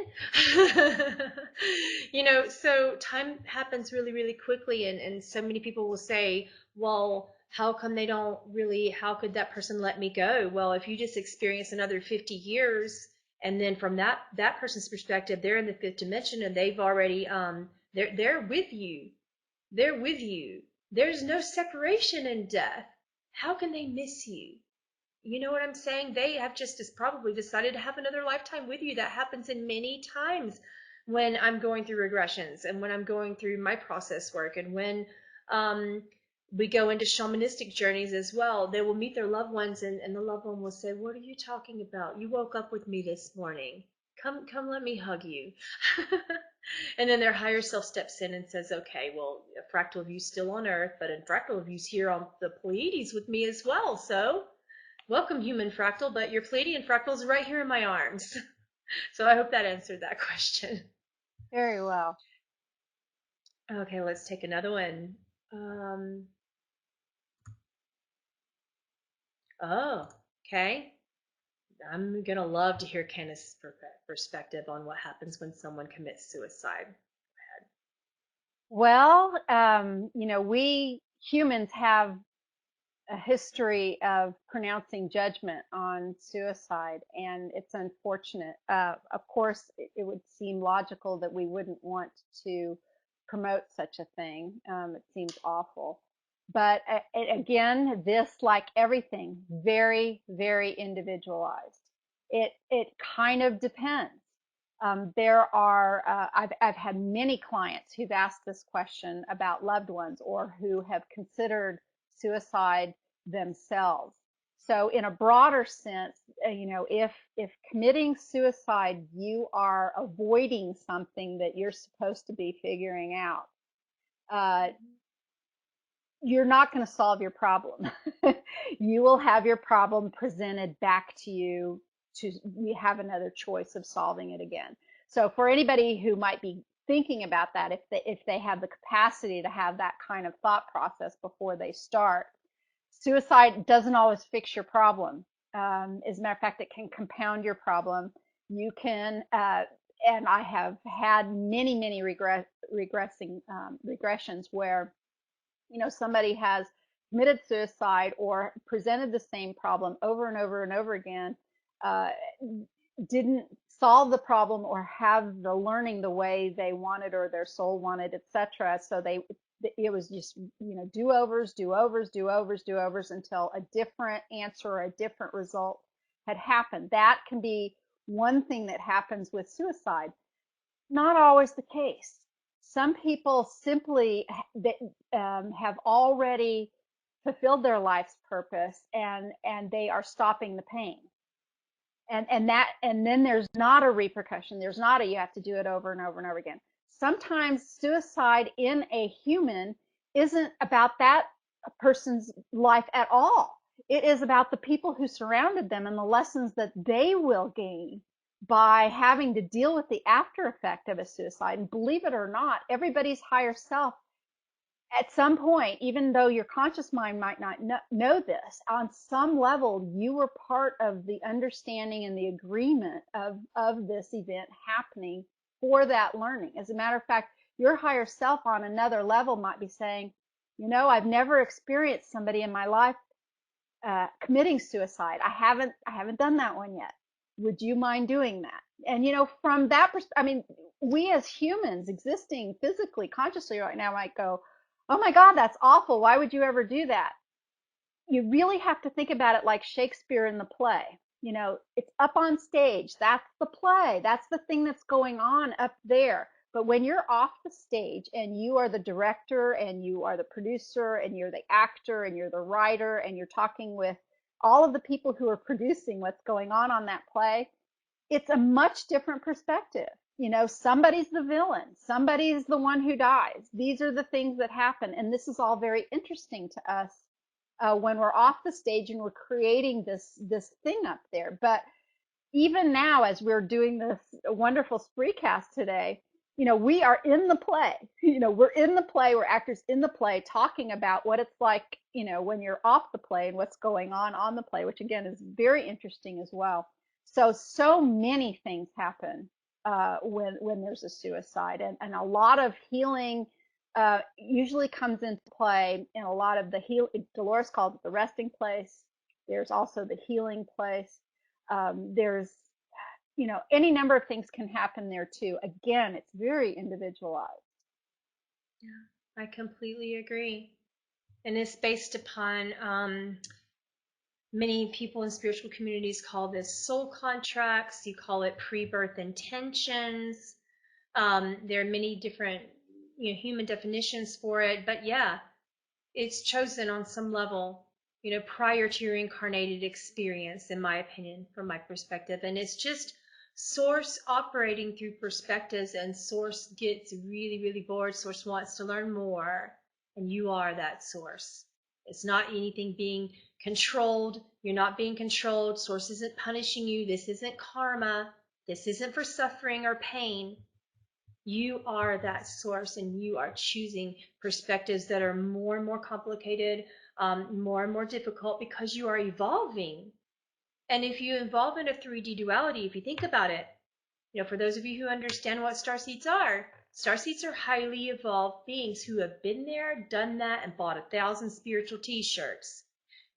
So time happens really, really quickly. And so many people will say, well, how come they don't really, how could that person let me go? Well, if you just experience another 50 years, and then from that person's perspective, they're in the fifth dimension and they've already, they're with you. They're with you. There's no separation in death. How can they miss you? You know what I'm saying? They have just probably decided to have another lifetime with you. That happens in many times when I'm going through regressions and when I'm going through my process work and when um, we go into shamanistic journeys as well. They will meet their loved ones and the loved one will say, "What are you talking about? You woke up with me this morning. Come, let me hug you." And then their higher self steps in and says, "Okay, well, a fractal of you's still on Earth, but a fractal of you's here on the Pleiades with me as well. So welcome, human fractal, but your Pleiadian fractal is right here in my arms." So I hope that answered that question. Very well. Okay, let's take another one. Oh, okay. I'm gonna love to hear Candace's perspective on what happens when someone commits suicide. Well, we humans have a history of pronouncing judgment on suicide, and it's unfortunate. Of course, it would seem logical that we wouldn't want to promote such a thing. It seems awful. But again, this, like everything, very, very individualized. It kind of depends. I've had many clients who've asked this question about loved ones or who have considered suicide themselves. So in a broader sense, if committing suicide, you are avoiding something that you're supposed to be figuring out, uh, you're not going to solve your problem. You will have your problem presented back to you to you have another choice of solving it again. So for anybody who might be thinking about that, if they have the capacity to have that kind of thought process before they start, suicide doesn't always fix your problem. As a matter of fact, it can compound your problem. You can, and I have had many, many regressions where somebody has committed suicide or presented the same problem over and over and over again, uh, didn't solve the problem or have the learning the way they wanted or their soul wanted, etc. So it was just do-overs, do-overs, do-overs, do-overs until a different answer or a different result had happened. That can be one thing that happens with suicide. Not always the case. Some people simply have already fulfilled their life's purpose, and they are stopping the pain. And then there's not a repercussion. There's not a you have to do it over and over and over again. Sometimes suicide in a human isn't about that person's life at all. It is about the people who surrounded them and the lessons that they will gain by having to deal with the after effect of a suicide. And believe it or not, everybody's higher self at some point, even though your conscious mind might not know this, on some level, you were part of the understanding and the agreement of this event happening for that learning. As a matter of fact, your higher self on another level might be saying, I've never experienced somebody in my life committing suicide. I haven't done that one yet. Would you mind doing that? And from that perspective, I mean, we as humans existing physically, consciously right now might go, "Oh my God, that's awful. Why would you ever do that?" You really have to think about it like Shakespeare in the play. It's up on stage. That's the play. That's the thing that's going on up there. But when you're off the stage and you are the director and you are the producer and you're the actor and you're the writer and you're talking with all of the people who are producing what's going on that play, it's a much different perspective. Somebody's the villain, somebody's the one who dies. These are the things that happen, and this is all very interesting to us when we're off the stage and we're creating this thing up there. But even now, as we're doing this wonderful SpreeCast today, we are in the play. We're in the play. We're actors in the play, talking about what it's like, when you're off the play and what's going on the play, which again is very interesting as well. So many things happen when there's a suicide, and a lot of healing usually comes into play in a lot of the Dolores calls it the resting place. There's also the healing place. There's any number of things can happen there too. Again, it's very individualized. Yeah, I completely agree. And it's based upon many people in spiritual communities call this soul contracts. You call it pre-birth intentions. There are many different human definitions for it, but yeah, it's chosen on some level, prior to your incarnated experience, in my opinion, from my perspective. And it's just source operating through perspectives, and source gets really, really bored. Source wants to learn more, and you are that source. It's not anything being controlled. You're not being controlled. Source isn't punishing you. This isn't karma. This isn't for suffering or pain. You are that source, and you are choosing perspectives that are more and more complicated, more and more difficult, because you are evolving. And if you evolve in a 3D duality, if you think about it, for those of you who understand what starseeds are highly evolved beings who have been there, done that, and bought 1,000 spiritual t-shirts.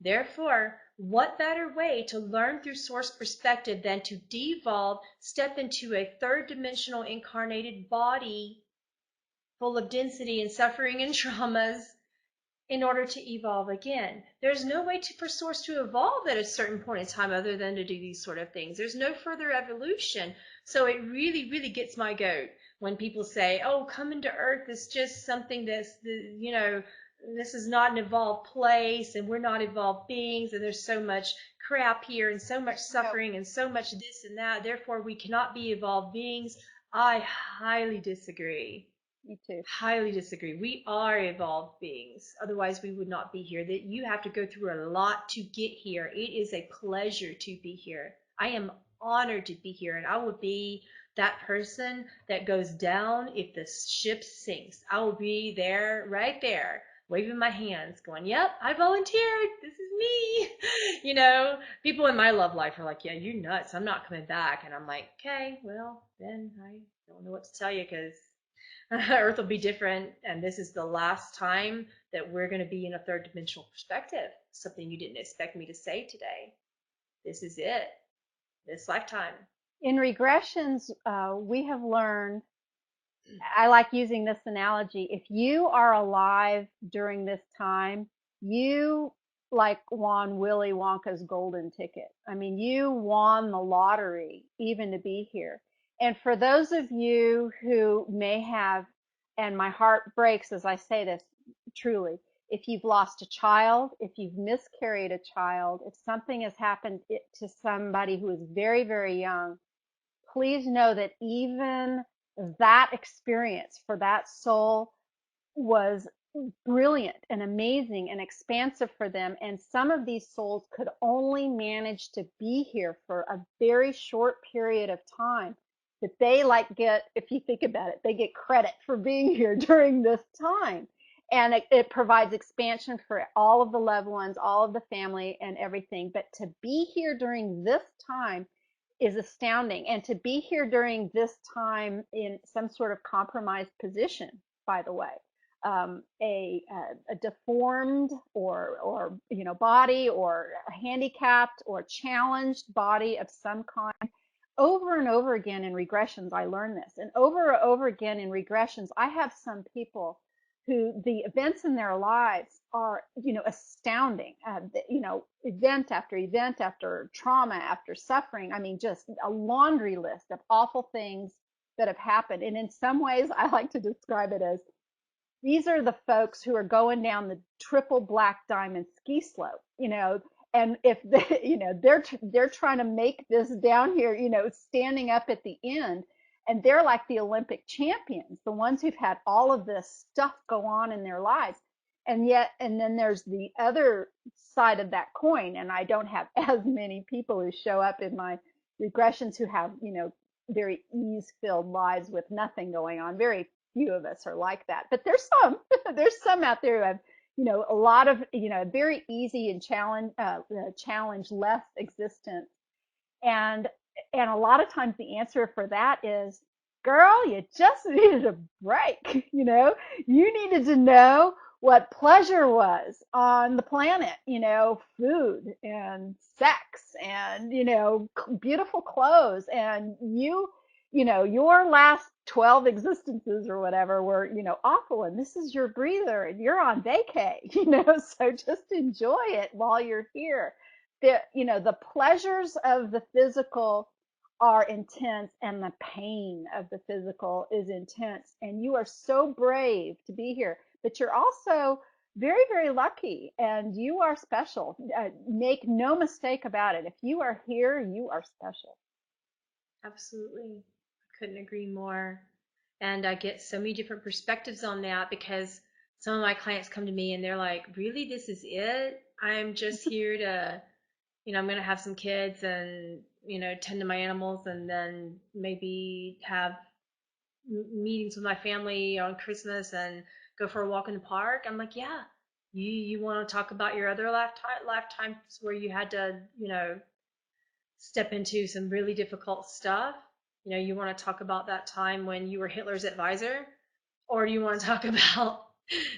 Therefore, what better way to learn through source perspective than to devolve, step into a third dimensional incarnated body full of density and suffering and traumas in order to evolve again. There's no way for source to evolve at a certain point in time other than to do these sort of things. There's no further evolution. So it really, really gets my goat when people say, oh, coming to Earth is just something that's, this is not an evolved place, and we're not evolved beings, and there's so much crap here and so much suffering and so much this and that, therefore we cannot be evolved beings. I highly disagree. Me too. Highly disagree. We are evolved beings. Otherwise, we would not be here. That you have to go through a lot to get here. It is a pleasure to be here. I am honored to be here, and I will be that person that goes down if the ship sinks. I will be there, right there, waving my hands, going, yep, I volunteered. This is me. People in my love life are like, yeah, you're nuts. I'm not coming back. And I'm like, okay, well, then I don't know what to tell you, because Earth will be different, and this is the last time that we're going to be in a third dimensional perspective. Something you didn't expect me to say today. This is it. This lifetime. In regressions, we have learned, I like using this analogy, if you are alive during this time, you like won Willy Wonka's golden ticket. I mean, you won the lottery even to be here. And for those of you who may have, and my heart breaks as I say this, truly, if you've lost a child, if you've miscarried a child, if something has happened to somebody who is very, very young, please know that even that experience for that soul was brilliant and amazing and expansive for them. And some of these souls could only manage to be here for a very short period of time. That they get, if you think about it, they get credit for being here during this time. And it provides expansion for all of the loved ones, all of the family and everything. But to be here during this time is astounding. And to be here during this time in some sort of compromised position, by the way, a deformed or body, or a handicapped or challenged body of some kind. Over and over again in regressions, I learned this, and over and over again in regressions, I have some people who the events in their lives are, astounding. Event after trauma after suffering. I mean, just a laundry list of awful things that have happened. And in some ways, I like to describe it as these are the folks who are going down the triple black diamond ski slope, and if they, they're trying to make this down here, standing up at the end, and they're like the Olympic champions, the ones who've had all of this stuff go on in their lives. And then there's the other side of that coin. And I don't have as many people who show up in my regressions who have, very ease filled lives with nothing going on. Very few of us are like that, but there's some, there's some out there who have, a lot of, very easy and challenge less existence. And and a lot of times the answer for that is, girl, you just needed a break. You needed to know what pleasure was on the planet, food and sex and, beautiful clothes. And your last 12 existences or whatever were, awful. And this is your breather and you're on vacay, so just enjoy it while you're here. The pleasures of the physical are intense, and the pain of the physical is intense. And you are so brave to be here, but you're also very, very lucky, and you are special. Make no mistake about it. If you are here, you are special. Absolutely. Couldn't agree more. And I get so many different perspectives on that because some of my clients come to me and they're like, really, this is it? I'm just here to, I'm going to have some kids and, tend to my animals and then maybe have meetings with my family on Christmas and go for a walk in the park. I'm like, yeah, you want to talk about your other lifetimes where you had to, step into some really difficult stuff. You want to talk about that time when you were Hitler's advisor, or do you want to talk about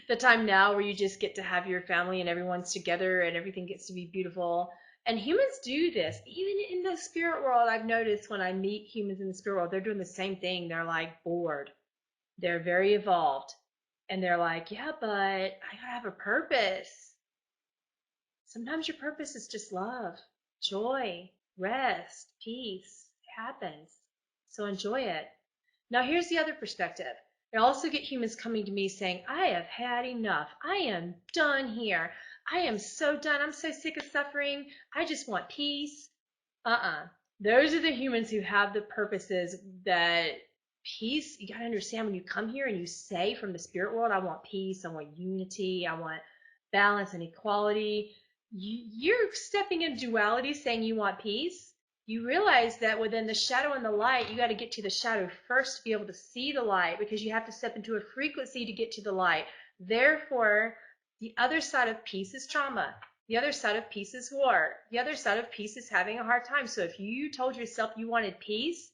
the time now where you just get to have your family and everyone's together and everything gets to be beautiful? And humans do this. Even in the spirit world, I've noticed when I meet humans in the spirit world, they're doing the same thing. They're like bored. They're very evolved. And they're like, yeah, but I gotta have a purpose. Sometimes your purpose is just love, joy, rest, peace. It happens. So enjoy it. Now, here's the other perspective. I also get humans coming to me saying, I have had enough. I am done here. I am so done. I'm so sick of suffering. I just want peace. Those are the humans who have the purposes that peace. You got to understand when you come here and you say from the spirit world, I want peace, I want unity, I want balance and equality. You're stepping in duality saying you want peace. You realize that within the shadow and the light, you got to get to the shadow first to be able to see the light, because you have to step into a frequency to get to the light. Therefore, the other side of peace is trauma. The other side of peace is war. The other side of peace is having a hard time. So if you told yourself you wanted peace,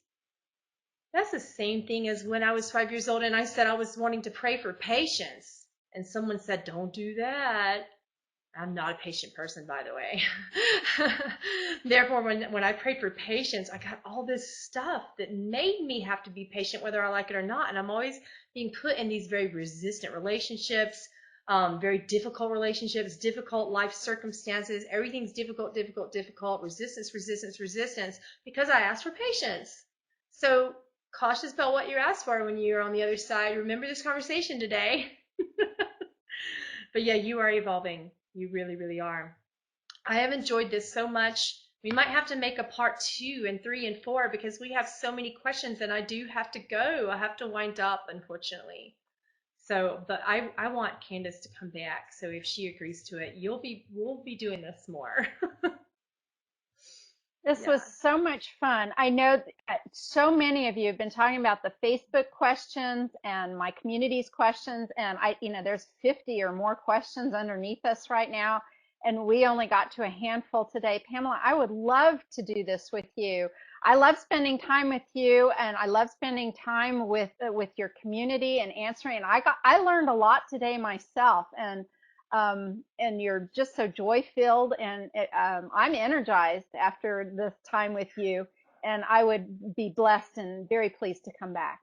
that's the same thing as when I was 5 years old and I said I was wanting to pray for patience. And someone said, don't do that. I'm not a patient person, by the way. Therefore, when I prayed for patience, I got all this stuff that made me have to be patient whether I like it or not. And I'm always being put in these very resistant relationships, very difficult relationships, difficult life circumstances. Everything's difficult, difficult, difficult, resistance, resistance, resistance, because I asked for patience. So cautious about what you ask for when you're on the other side. Remember this conversation today. But yeah, you are evolving. You really, really are. I have enjoyed this so much. We might have to make a part 2 and 3 and 4 because we have so many questions and I do have to go. I have to wind up, unfortunately. So, but I want Candace to come back. So if she agrees to it, we'll be doing this more. This Yeah. was so much fun. I know so many of you have been talking about the Facebook questions and my community's questions, and there's 50 or more questions underneath us right now, and we only got to a handful today. Pamela, I would love to do this with you. I love spending time with you, and I love spending time with your community and answering. And I learned a lot today myself, and you're just so joy filled, and I'm energized after this time with you, and I would be blessed and very pleased to come back.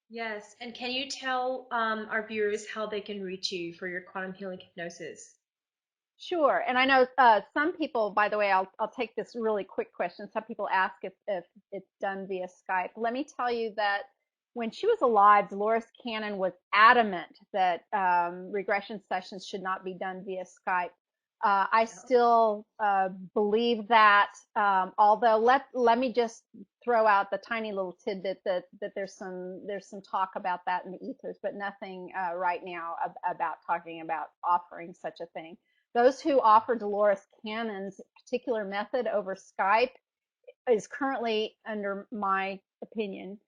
Yes. And can you tell our viewers how they can reach you for your quantum healing hypnosis? Sure. And I know some people, by the way, I'll take this really quick question. Some people ask if it's done via Skype. Let me tell you that when she was alive, Dolores Cannon was adamant that regression sessions should not be done via Skype. I still believe that, although let me just throw out the tiny little tidbit that there's some talk about that in the ethers, but nothing right now about talking about offering such a thing. Those who offer Dolores Cannon's particular method over Skype is currently, under my opinion,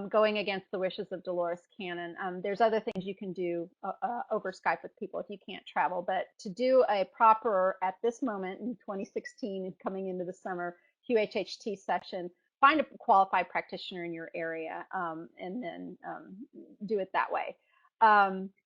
going against the wishes of Dolores Cannon. There's other things you can do over Skype with people if you can't travel, but to do a proper, at this moment in 2016 and coming into the summer, QHHT session, find a qualified practitioner in your area, and then do it that way.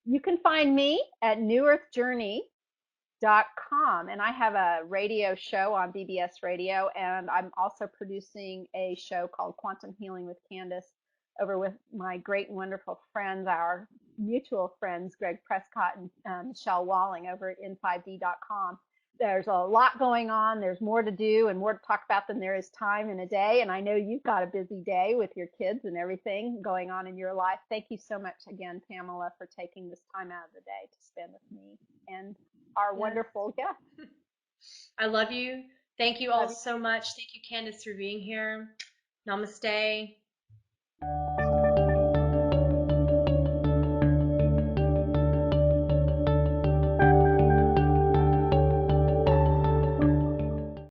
You can find me at newearthjourney.com, and I have a radio show on BBS Radio, and I'm also producing a show called Quantum Healing with Candace over with my great and wonderful friends, our mutual friends, Greg Prescott and Michelle Walling over at In5d.com. There's a lot going on. There's more to do and more to talk about than there is time in a day. And I know you've got a busy day with your kids and everything going on in your life. Thank you so much again, Pamela, for taking this time out of the day to spend with me and our wonderful guest. I love you. Thank you all Love you. so much. Thank you, Candace, for being here. Namaste.